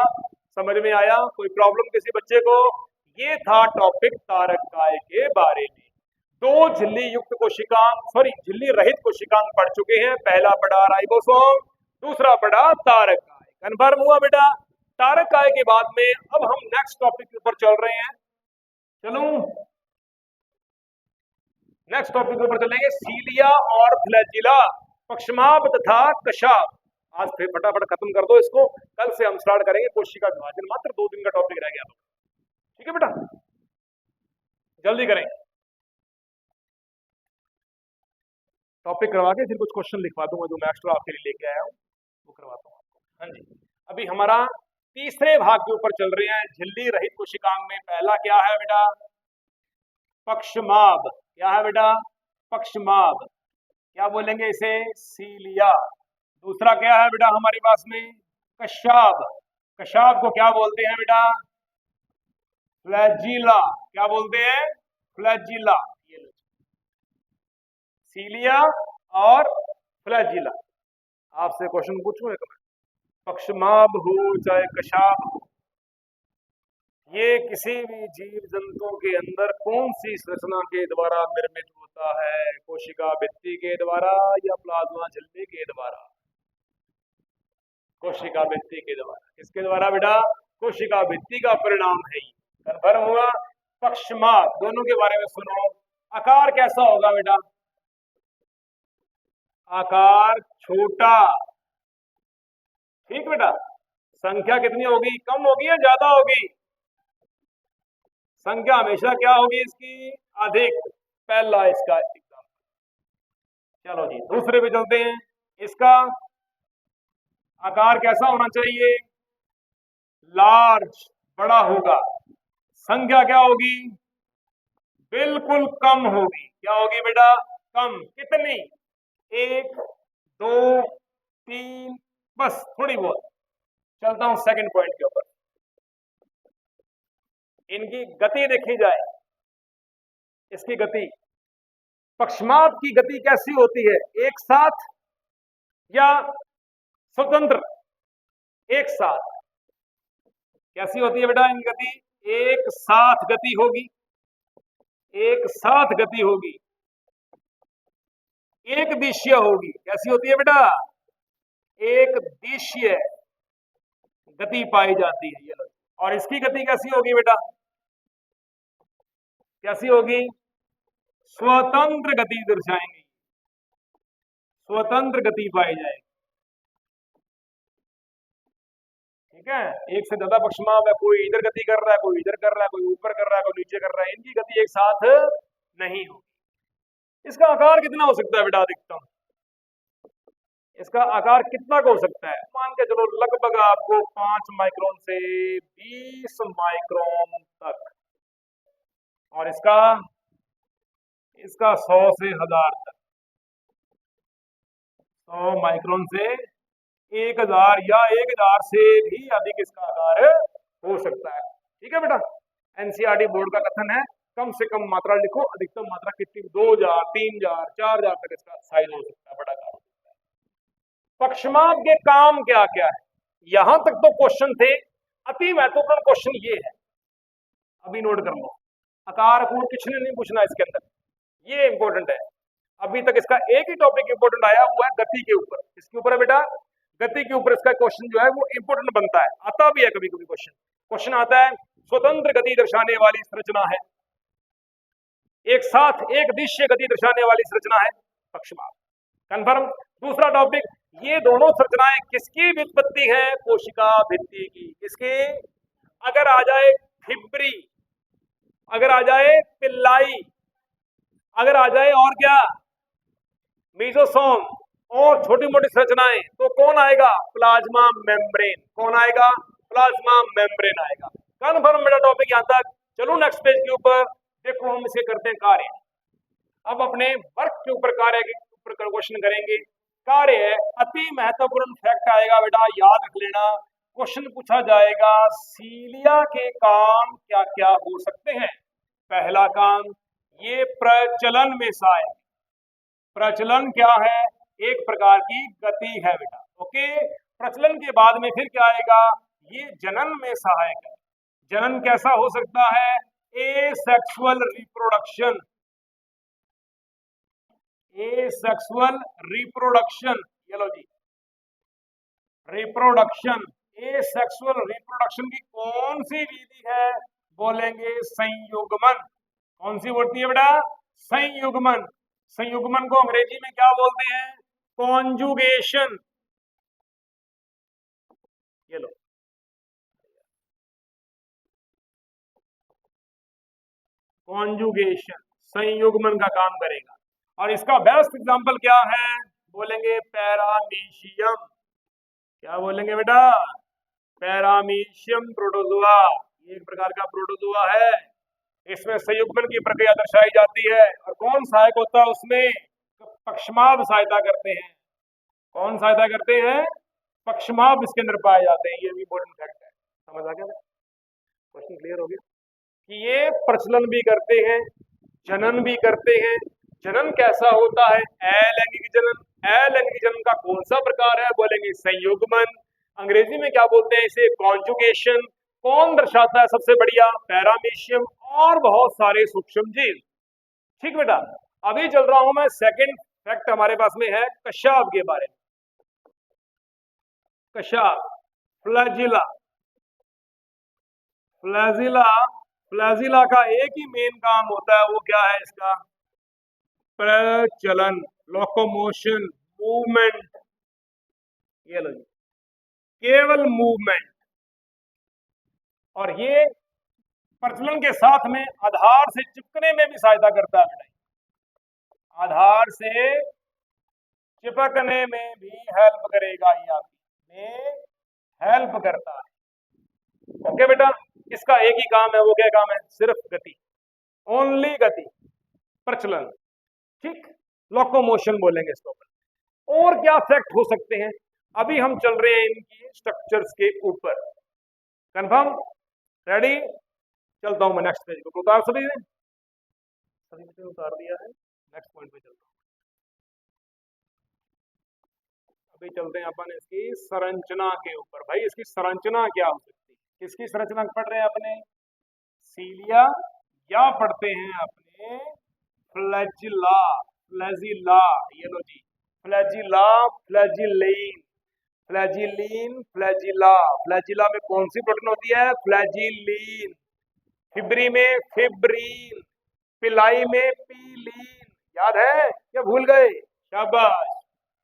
समझ में आया? कोई प्रॉब्लम किसी बच्चे को? ये था टॉपिक तारक काय के बारे में। दो झिल्ली युक्त कोशिकांग, झिल्ली रहित कोशिकांग पढ़ चुके हैं। पहला पढ़ा राइबोसोम, दूसरा पढ़ा तारक काय। कन्फर्म हुआ बेटा? तारक काय के बाद में अब हम नेक्स्ट टॉपिक के ऊपर चल रहे हैं। चलो नेक्स्ट टॉपिक के ऊपर चलेंगे, सीलिया और फ्लैजिला, पक्षमाभ तथा कशाभ। आज फिर फटाफट खत्म कर दो इसको, कल से हम स्टार्ट करेंगे कोशिका विभाजन। मात्र 2 दिन का टॉपिक रह गया। ठीक है बेटा, जल्दी करें। टॉपिक करवा के फिर कुछ क्वेश्चन लिखवा दूंगा जो मैं एक्स्ट्रा आपके लिए लेके आया हूँ, वो करवाता हूँ आपको। हाँ जी, अभी हमारा तीसरे भाग के ऊपर चल रहे हैं, झिल्ली रहित कोशिकांग में। पहला क्या है बेटा? पक्षमाभ। क्या है बेटा? पक्षमाभ। क्या बोलेंगे इसे? सीलिया। दूसरा क्या है बेटा हमारे पास में? कशाभ। कशाभ को क्या बोलते हैं बेटा? फ्लैजिला। क्या बोलते हैं? फ्लैजिला। ये लो, सीलिया और फ्लैजिला। आपसे क्वेश्चन पूछूं एक, पक्षमाभ हो चाहे कशाभ हो, ये किसी भी जीव जंतु के अंदर कौन सी संरचना के द्वारा निर्मित होता है? कोशिका भित्ति के द्वारा या प्लाज्मा झिल्ली के द्वारा? कोशिका भित्ति के द्वारा। किसके द्वारा बेटा? कोशिका भित्ति का परिणाम है। कन्फर्म हुआ? पक्षमाभ दोनों के बारे में सुनो। आकार कैसा होगा बेटा? आकार छोटा। ठीक बेटा। संख्या कितनी होगी? कम होगी या ज्यादा होगी? संख्या हमेशा क्या होगी इसकी? अधिक। पहला इसका एग्जाम्पल। चलो जी दूसरे पे चलते हैं। इसका आकार कैसा होना चाहिए? लार्ज, बड़ा होगा। संख्या क्या होगी? बिल्कुल कम होगी। क्या होगी बेटा? कम। कितनी? 1 2 3, बस थोड़ी बहुत। चलता हूं सेकंड पॉइंट के ऊपर। इनकी गति देखी जाए, इसकी गति, पक्षमाभ की गति कैसी होती है? एक साथ या स्वतंत्र? एक साथ। कैसी होती है बेटा इनकी गति? एक साथ गति होगी। एक साथ गति होगी। एक दिशीय होगी। कैसी होती है बेटा? एक दिशीय गति पाई जाती है। ये लो। और इसकी गति कैसी होगी बेटा? कैसी होगी? स्वतंत्र गति दर्शाएंगे, स्वतंत्र गति पाई जाएगी। ठीक है, एक से ज्यादा पक्षमाप है, कोई इधर गति कर रहा है, कोई इधर कर रहा है, कोई ऊपर कर रहा है, कोई नीचे कर रहा है, इनकी गति एक साथ नहीं होगी। इसका आकार कितना हो सकता है बेटा अधिकतम? इसका आकार कितना का हो सकता है? मान के चलो लगभग आपको 5 माइक्रोन से 20 माइक्रोन तक, और इसका 100 से 1000 तक, 100 माइक्रोन से 1000 या 1000 से भी अधिक इसका आकार हो सकता है। ठीक है बेटा, एनसीईआरटी बोर्ड का कथन है कम से कम मात्रा लिखो, अधिकतम मात्रा कितनी? 2000, 3000, 4000 तक इसका साइज हो सकता है, बड़ा काम हो सकता है। पक्षमाप के काम क्या क्या है? यहां तक तो क्वेश्चन थे। अति महत्वपूर्ण क्वेश्चन ये है, अभी नोट कर लो। आकार कोण किसी ने नहीं पूछना इसके अंदर, ये इंपॉर्टेंट है। अभी तक इसका एक ही टॉपिक इंपॉर्टेंट आया हुआ है, गति के ऊपर। इसके ऊपर है बेटा, गति के ऊपर इसका क्वेश्चन जो है वो इंपॉर्टेंट बनता है, आता भी है कभी कभी क्वेश्चन आता है। स्वतंत्र गति दर्शाने वाली संरचना है, एक साथ एक दिशीय गति दर्शाने वाली संरचना है पक्षमाप। कंफर्म। दूसरा टॉपिक, ये दोनों संरचनाएं किसकी व्युत्पत्ति है? कोशिका भित्ति की। किसकी? अगर आ जाए फिब्री, अगर आ जाए पिल्लाई, अगर आ जाए और क्या, मीजोसोम और छोटी मोटी संरचनाएं, तो कौन आएगा? Plasma membrane. कौन आएगा? प्लाज्मा मेम्ब्रेन आएगा। कन्फर्म मेरा टॉपिक यहां तक। चलो नेक्स्ट पेज के ऊपर देखो, हम इसे करते हैं कार्य। अब अपने वर्क के ऊपर कार्य के ऊपर क्वेश्चन करेंगे। कार्य है, अति महत्वपूर्ण फैक्ट आएगा बेटा, याद रख लेना। क्वेश्चन पूछा जाएगा सीलिया के काम क्या क्या हो सकते हैं। पहला काम, ये प्रचलन में सहायक। प्रचलन क्या है? एक प्रकार की गति है बेटा। ओके, प्रचलन के बाद में फिर क्या आएगा? ये जनन में सहायक है। जनन कैसा हो सकता है? Asexual reproduction, asexual reproduction. ये लो जी, रिप्रोडक्शन, एसेक्सुअल रिप्रोडक्शन की कौन सी विधि है? बोलेंगे संयुग्मन। कौन सी होती है बेटा? संयुग्मन। संयुग्मन को अंग्रेजी में क्या बोलते हैं? कॉन्जुगेशन। ये लो, कॉन्जुगेशन संयुग्मन का काम करेगा। और इसका बेस्ट एग्जांपल क्या है? बोलेंगे पैरामीशियम। क्या बोलेंगे बेटा? Paramecium protozoa. ये एक प्रकार का प्रोटोजोआ है, इसमें संयुग्मन की प्रक्रिया दर्शाई जाती है। और कौन सहायक होता है उसमें? पक्षमाप सहायता करते हैं। कौन सहायता करते हैं? पक्षमाप इसके अंदर पाए जाते हैं। ये भी इंपॉर्टेंट फैक्ट है। समझ आ गया? क्वेश्चन क्लियर हो गया कि ये प्रचलन भी करते हैं, जनन भी करते हैं। जनन कैसा होता है? अलैंगिक जनन। अलैंगिक जनन का कौन सा प्रकार है? बोलेंगे संयुग्मन। अंग्रेजी में क्या बोलते हैं इसे? कॉन्जुगेशन। कौन दर्शाता है सबसे बढ़िया? पैरामीशियम और बहुत सारे सूक्ष्म जीव। ठीक बेटा, अभी चल रहा हूं मैं सेकंड फैक्ट हमारे पास में है कशाप के बारे में। कशाप, फ्लैजिला। फ्लैजिला, फ्लैजिला का एक ही मेन काम होता है, वो क्या है इसका? प्रचलन, लोकोमोशन, मूवमेंट। ये लो, केवल मूवमेंट। और ये प्रचलन के साथ में आधार से चिपकने में भी सहायता करता है। आधार से चिपकने में भी हेल्प करेगा, ये आपकी हेल्प करता है। ओके बेटा, इसका एक ही काम है, वो क्या काम है? सिर्फ गति, ओनली गति, प्रचलन। ठीक, लोकोमोशन बोलेंगे इसको। और क्या फैक्ट हो सकते हैं? अभी हम चल रहे हैं इनकी स्ट्रक्चर्स के ऊपर। कंफर्म? रेडी? चलता हूं मैं नेक्स्ट पेज को। उतार सभी ने? सभी ने उतार दिया है। नेक्स्ट पॉइंट पे चलता हूं। अभी चलते हैं अपन इसकी संरचना के ऊपर। भाई इसकी संरचना क्या हो सकती है? किसकी संरचना पढ़ रहे हैं अपने? सीलिया, या पढ़ते हैं अपने फ्लैजिला। फ्लैजिला, ये लो जी, फ्लैजिला, फ्लैजिलीन, फ्लैजिलीन, फ्लैजिला। फ्लैजिला में कौन सी प्रोटीन होती है? फ्लैजिलीन। फिब्री में फिब्रीन, पिलाई में पीलीन। याद है या भूल गए? शाबाश।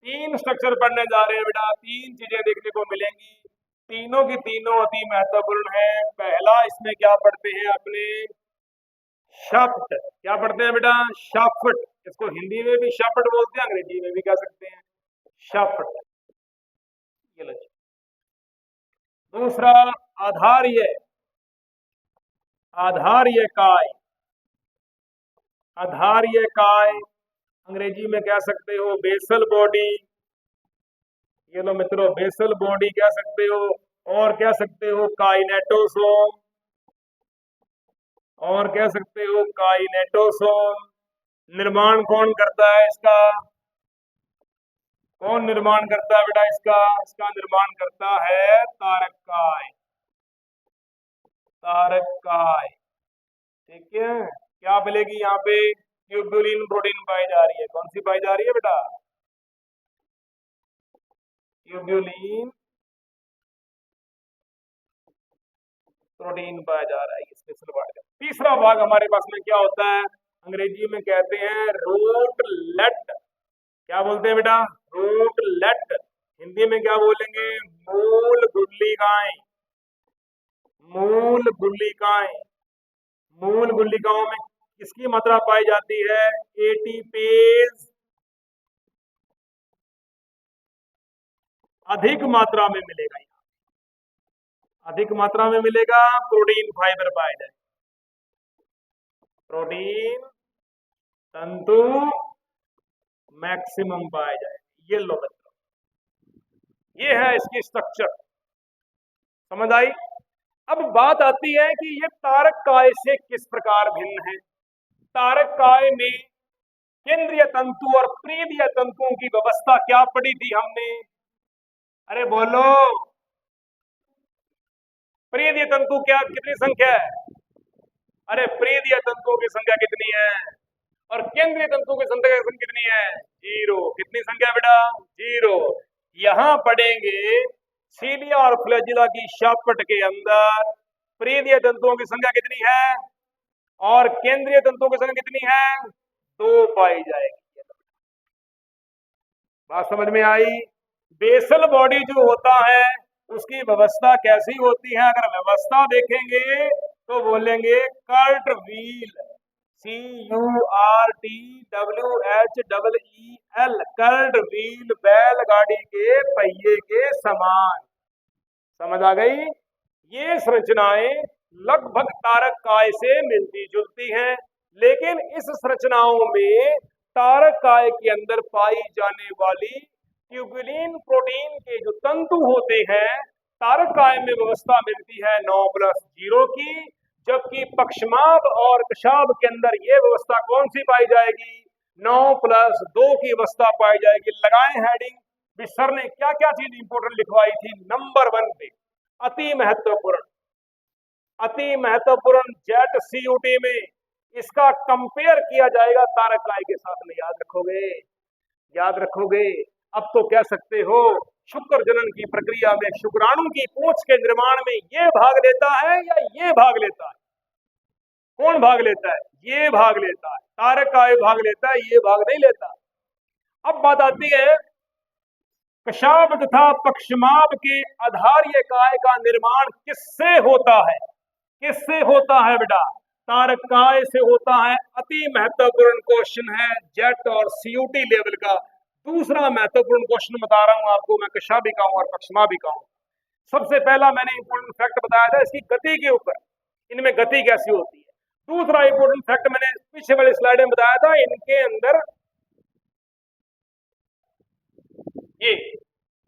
3 स्ट्रक्चर पढ़ने जा रहे हैं बेटा, 3 चीजें देखने को मिलेंगी, तीनों की तीनों अति महत्वपूर्ण है। पहला इसमें क्या पढ़ते हैं अपने? शफ्ट। क्या पढ़ते हैं बेटा? शफ्ट। इसको हिंदी में भी शफ्ट बोलते हैं, अंग्रेजी में भी कह सकते हैं शफ्ट। ये लो जी। दूसरा आधार्य, आधार्य काय, आधार्य काय, अंग्रेजी में कह सकते हो बेसल बॉडी। ये लो मित्रों, बेसल बॉडी कह सकते हो, और कह सकते हो काइनेटोसोम, और कह सकते हो काइनेटोसोम। निर्माण कौन करता है इसका? कौन निर्माण करता है बेटा इसका? इसका निर्माण करता है तारककाय, तारककाय। ठीक है, क्या मिलेगी यहाँ पे? ट्यूबुलिन प्रोटीन पाई जा रही है। कौन सी पाई जा रही है बेटा? ट्यूबुलिन प्रोटीन पाया जा रहा है स्पेशल भाग का। तीसरा भाग हमारे पास में क्या होता है? अंग्रेजी में कहते हैं रूटलेट। क्या बोलते हैं बेटा? रूटलेट। हिंदी में क्या बोलेंगे? मूल गुल्लिकाएं, मूल गुल्लिकाएं। मूल गुल्लिकाओं में किसकी मात्रा पाई जाती है? एटीपेज अधिक मात्रा में मिलेगा, अधिक मात्रा में मिलेगा। प्रोटीन फाइबर पाए जाए, प्रोटीन तंतु मैक्सिमम पाए जाए। ये लो बच्चों, ये है इसकी स्ट्रक्चर, समझ आई? अब बात आती है कि ये तारक काय से किस प्रकार भिन्न है। तारक काय में केंद्रीय तंतु और प्रीदीय तंतुओं की व्यवस्था क्या पढ़ी थी हमने? अरे बोलो, प्रीदीय तंतु क्या, कितनी संख्या है? अरे प्रीदीय तंतुओं की संख्या कितनी है? और केंद्रीय तंतुओं की संख्या कितनी है? 0। कितनी संख्या बेटा? 0। यहां पढ़ेंगे सीलिया और फ्लैजिला की शापट के अंदर प्रीदीय तंतुओं की संख्या कितनी है और केंद्रीय तंतुओं की संख्या कितनी है? 2 पाई जाएगी। बात समझ में आई? बेसल बॉडी जो होता है उसकी व्यवस्था कैसी होती है? अगर व्यवस्था देखेंगे तो बोलेंगे cart wheel, CURTWHEEL, cart wheel, बैलगाड़ी के पहिए के समान। समझ आ गई? ये संरचनाएं लगभग तारक काय से मिलती जुलती हैं, लेकिन इस संरचनाओं में तारक काय के अंदर पाई जाने वाली ट्यूबुलिन प्रोटीन के जो तंतु होते हैं, तारक काय में व्यवस्था मिलती है 9+0 की, जबकि पक्षमाभ और कशाभ के अंदर ये व्यवस्था कौन सी पाई जाएगी? 9+2 की व्यवस्था पाई जाएगी। लगाएं हेडिंग, भी सर ने क्या क्या चीज इंपोर्टेंट लिखवाई थी। नंबर 1 पे अति महत्वपूर्ण, अति महत्वपूर्ण जेट सीयूटी में इसका कंपेयर किया जाएगा तारक काय के साथ में। याद रखोगे? याद रखोगे? अब तो कह सकते हो शुक्र जनन की प्रक्रिया में शुक्राणु की पूंछ के निर्माण में ये भाग लेता है या ये भाग लेता है? कौन भाग लेता है? ये भाग लेता है। तारक काय भाग लेता है, ये भाग नहीं लेता। अब बात आती है कशाभ तथा पक्षमाभ के आधार्य काय का निर्माण किससे होता है? किससे होता है बेटा? तारक काय से होता है। अति महत्वपूर्ण क्वेश्चन है जेट और सीयूटी लेवल का। दूसरा महत्वपूर्ण क्वेश्चन बता रहा हूं आपको मैं, कशाभी का हूं और पक्षमाभी का हूं। सबसे पहला मैंने इंपोर्टेंट फैक्ट बताया था इसकी गति के ऊपर, इनमें गति कैसी होती है। दूसरा इंपोर्टेंट फैक्ट मैंने पीछे वाली स्लाइड में बताया था, इनके अंदर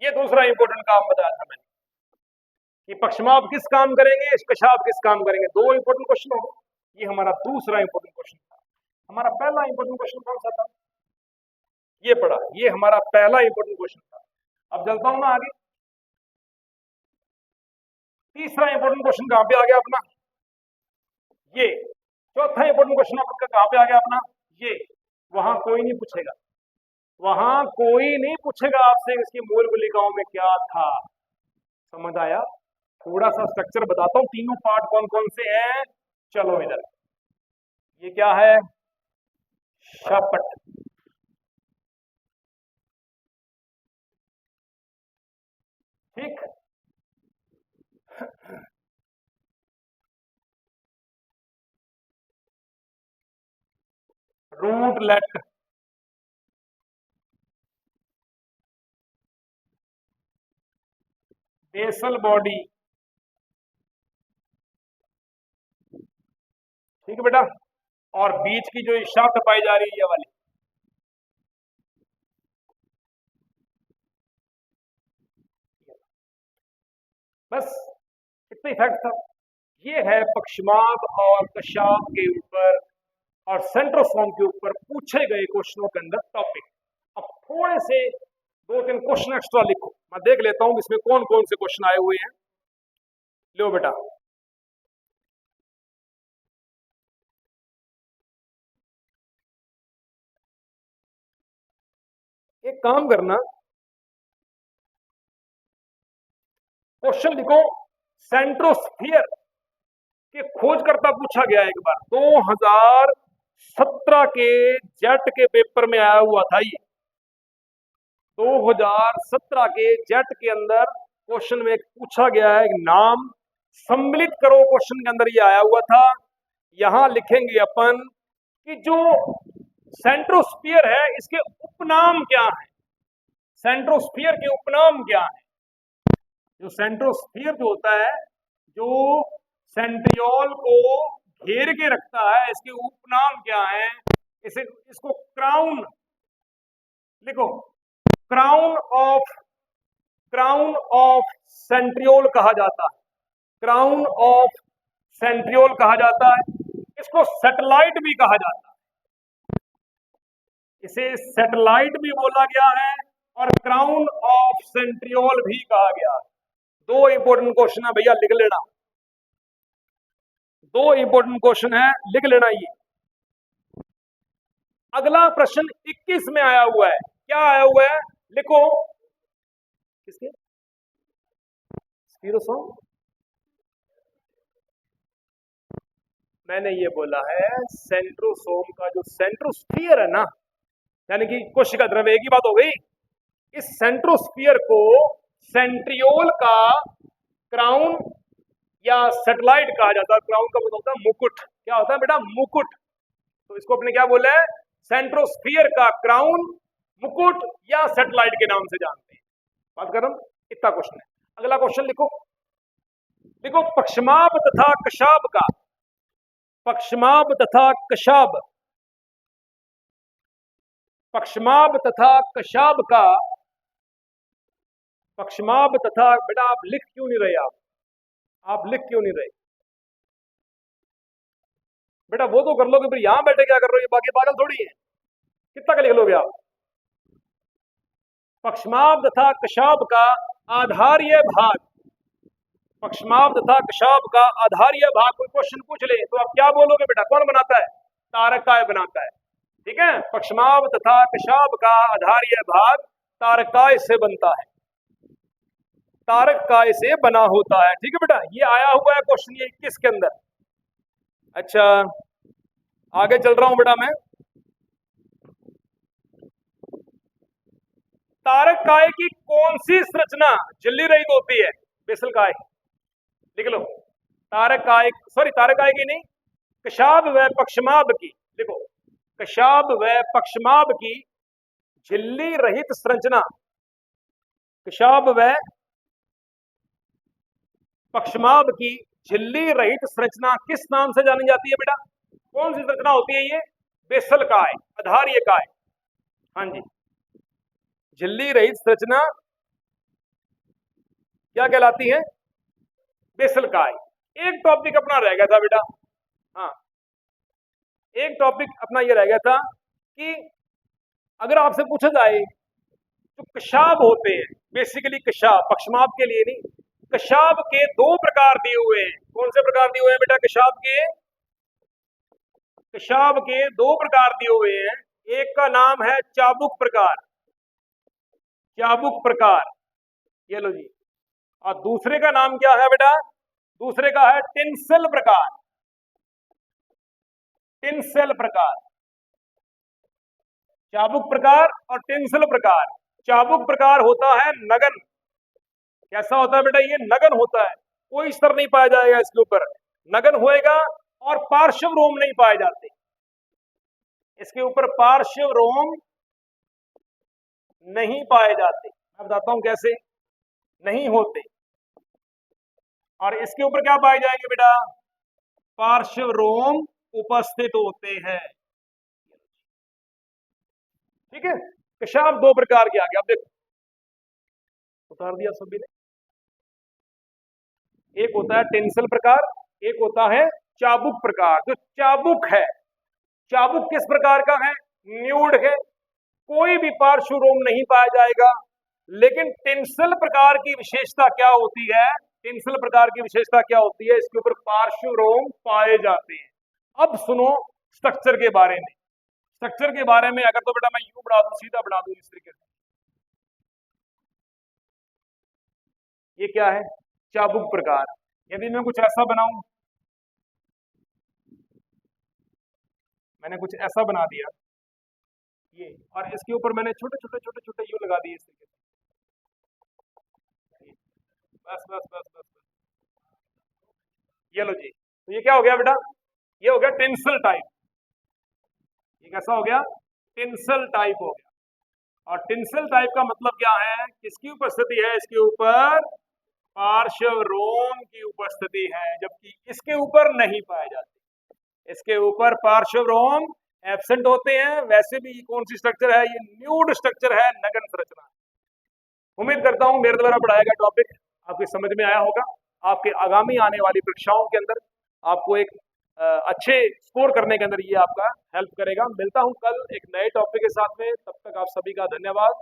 ये दूसरा इंपोर्टेंट काम बताया था मैंने कि पक्षमाभ किस काम करेंगे, कशाभ किस काम करेंगे। 2 इंपोर्टेंट क्वेश्चन हो। ये हमारा दूसरा इंपोर्टेंट क्वेश्चन था। हमारा पहला इंपोर्टेंट क्वेश्चन कौन सा था? ये पढ़ा, ये हमारा पहला इंपोर्टेंट क्वेश्चन था। अब चलता हूं ना आगे। तीसरा इंपोर्टेंट क्वेश्चन कहां पे आ गया अपना? ये। चौथा इंपोर्टेंट क्वेश्चन आपका कहां पे आ गया अपना? ये। वहां कोई नहीं पूछेगा, वहां कोई नहीं पूछेगा आपसे इसकी मूल गुलिकाओं में क्या था। समझ आया? थोड़ा सा स्ट्रक्चर बताता हूं, तीनों पार्ट कौन कौन से हैं। चलो इधर, ये क्या है? शपट। ठीक, रूटलेट, बेसल बॉडी। ठीक है बेटा, और बीच की जो शाफ्ट पाई जा रही है ये वाली, बस इतना इफेक्ट था। ये है पक्षमाद और कशाब के ऊपर और सेंट्रोसोम के ऊपर पूछे गए क्वेश्चनों के अंदर टॉपिक। अब थोड़े से 2-3 क्वेश्चन एक्स्ट्रा लिखो, मैं देख लेता हूं इसमें कौन कौन से क्वेश्चन आए हुए हैं। लो बेटा, एक काम करना, क्वेश्चन लिखो सेंट्रोस्फियर के खोजकर्ता पूछा गया एक बार 2017 के जेट के पेपर में आया हुआ था। ये 2017 के जेट के अंदर क्वेश्चन में पूछा गया है, नाम सम्मिलित करो, क्वेश्चन के अंदर ये आया हुआ था। यहां लिखेंगे अपन कि जो सेंट्रोस्फियर है इसके उपनाम क्या है। सेंट्रोस्फियर के उपनाम क्या है? जो सेंट्रोस्फियर जो होता है, जो सेंट्रियोल को घेर के रखता है, इसके उपनाम क्या है? इसको क्राउन लिखो, क्राउन ऑफ सेंट्रियोल कहा जाता है, क्राउन ऑफ सेंट्रियोल कहा जाता है। इसको सैटेलाइट भी कहा जाता है, इसे सैटेलाइट भी बोला गया है और क्राउन ऑफ सेंट्रियोल भी कहा गया है। 2 इंपॉर्टेंट क्वेश्चन है भैया, लिख लेना। 2 इंपॉर्टेंट क्वेश्चन है, लिख लेना ये। अगला प्रश्न 21 में आया हुआ है, क्या आया हुआ है? लिखो, किसके? स्पिरोसोम। मैंने ये बोला है सेंट्रोसोम का जो सेंट्रोस्फियर है ना, यानी कि कोशिका द्रव्य, एक ही बात हो गई। इस सेंट्रोस्फियर को सेंट्रियोल का क्राउन या सैटेलाइट कहा जाता है। क्राउन का मतलब होता है मुकुट। क्या होता है बेटा? मुकुट। तो इसको अपने क्या बोला है? सेंट्रोस्फियर का क्राउन, मुकुट या सैटेलाइट के नाम से जानते हैं। बात कर रहा हूं, इतना क्वेश्चन है। अगला क्वेश्चन लिखो, लिखो पक्षमाप तथा कशाब का, पक्षमाप तथा कशाब, पक्षमाप तथा कशाब का, पक्षमाप तथा, बेटा आप लिख क्यों नहीं रहे? आप लिख क्यों नहीं रहे बेटा? वो तो कर लोगे, फिर यहां बैठे क्या कर रहे हो? ये बाकी पागल थोड़ी है, कितना का लिख लोगे आप? पक्षमाप तथा कशाब का आधारीय भाग, पक्षमाप तथा कशाब का आधारीय भाग कोई क्वेश्चन पूछ ले तो आप क्या बोलोगे बेटा? कौन बनाता है? तारकाय बनाता है। ठीक है, पक्षमाप तथा कशाब का आधारीय भाग तारकाय से बनता है, तारकाय से बना होता है। ठीक है बेटा, ये आया हुआ है क्वेश्चन ये 21 के अंदर। अच्छा, आगे चल रहा हूं बेटा मैं। तारक काय की कौन सी संरचना झिल्ली रहित होती है? बेसल काय, लिख लो। तारक काय, सॉरी तारक काय की नहीं, कशाब व पक्षमाब की, लिखो कशाब व पक्षमाब की झिल्ली रहित संरचना, कशाब व पक्षमाब की झिल्ली रहित संरचना किस नाम से जानी जाती है बेटा? कौन सी संरचना होती है ये? बेसल काय, आधारीय काय। हाँ जी, झिल्ली रहित संरचना क्या कहलाती है? बेसल काय। एक टॉपिक अपना रह गया था बेटा, हाँ एक टॉपिक अपना ये रह गया था कि अगर आपसे पूछा जाए तो कशाब होते हैं, बेसिकली कशाब, पक्षमाप के लिए नहीं, कशाब के 2 प्रकार दिए हुए हैं। कौन से प्रकार दिए हुए हैं बेटा? कशाब के 2 प्रकार दिए हुए हैं। एक का नाम है चाबुक प्रकार, चाबुक प्रकार, ये लो जी। और दूसरे का नाम क्या है बेटा? दूसरे का है टिनसेल प्रकार, टिनसेल प्रकार। चाबुक प्रकार और टिनसेल प्रकार। चाबुक प्रकार होता है नगन। कैसा होता है बेटा? ये नगन होता है, कोई स्तर नहीं पाया जाएगा इसके ऊपर, नगन होएगा और पार्श्व रोम नहीं पाए जाते, इसके ऊपर पार्श्व रोम नहीं पाए जाते। मैं बताता हूं कैसे नहीं होते। और इसके ऊपर क्या पाए जाएंगे बेटा? पार्श्व रोम उपस्थित होते हैं। ठीक है, पेशाब दो प्रकार के आ गए। अब देखो, उतार दिया सभी ने। एक होता है टेंसल प्रकार, एक होता है चाबुक प्रकार। जो चाबुक है, चाबुक किस प्रकार का है? न्यूड है, कोई भी पार्श्व रोम नहीं पाया जाएगा। लेकिन टेंसल प्रकार की विशेषता क्या होती है? टेंसल प्रकार की विशेषता क्या होती है? इसके ऊपर पार्श्व रोम पाए जाते हैं। अब सुनो स्ट्रक्चर के बारे में। स्ट्रक्चर के बारे में अगर तो बेटा मैं यू बढ़ा दूं, सीधा बढ़ा दूं इस तरीके से, ये क्या है? चाबुक प्रकार। यदि मैं कुछ ऐसा बनाऊं, मैंने कुछ ऐसा बना दिया ये, और इसके ऊपर मैंने छोटे छोटे छोटे छोटे यू लगा दिए इस तरीके से, बस बस बस बस बस, ये लो जी। तो ये क्या हो गया बेटा? ये हो गया टेंसल टाइप। ये कैसा हो गया? टेंसल टाइप हो गया। और टेंसल टाइप का मतलब क्या है? किसकी उपस्थिति है इसके ऊपर? पार्श्व रोम की उपस्थिति है, जबकि इसके ऊपर नहीं पाए जाते। इसके ऊपर पार्श्व रोम एब्सेंट होते हैं। वैसे भी कौन सी स्ट्रक्चर है? ये न्यूड स्ट्रक्चर है, नगन संरचना। उम्मीद करता हूं मेरे द्वारा पढ़ाया गया टॉपिक आपके समझ में आया होगा। आपके आगामी आने वाली परीक्षाओं के अंदर आपको एक अच्छे स्कोर करने के अंदर ये आपका हेल्प करेगा। मिलता हूं कल एक नए टॉपिक के साथ में, तब तक आप सभी का धन्यवाद।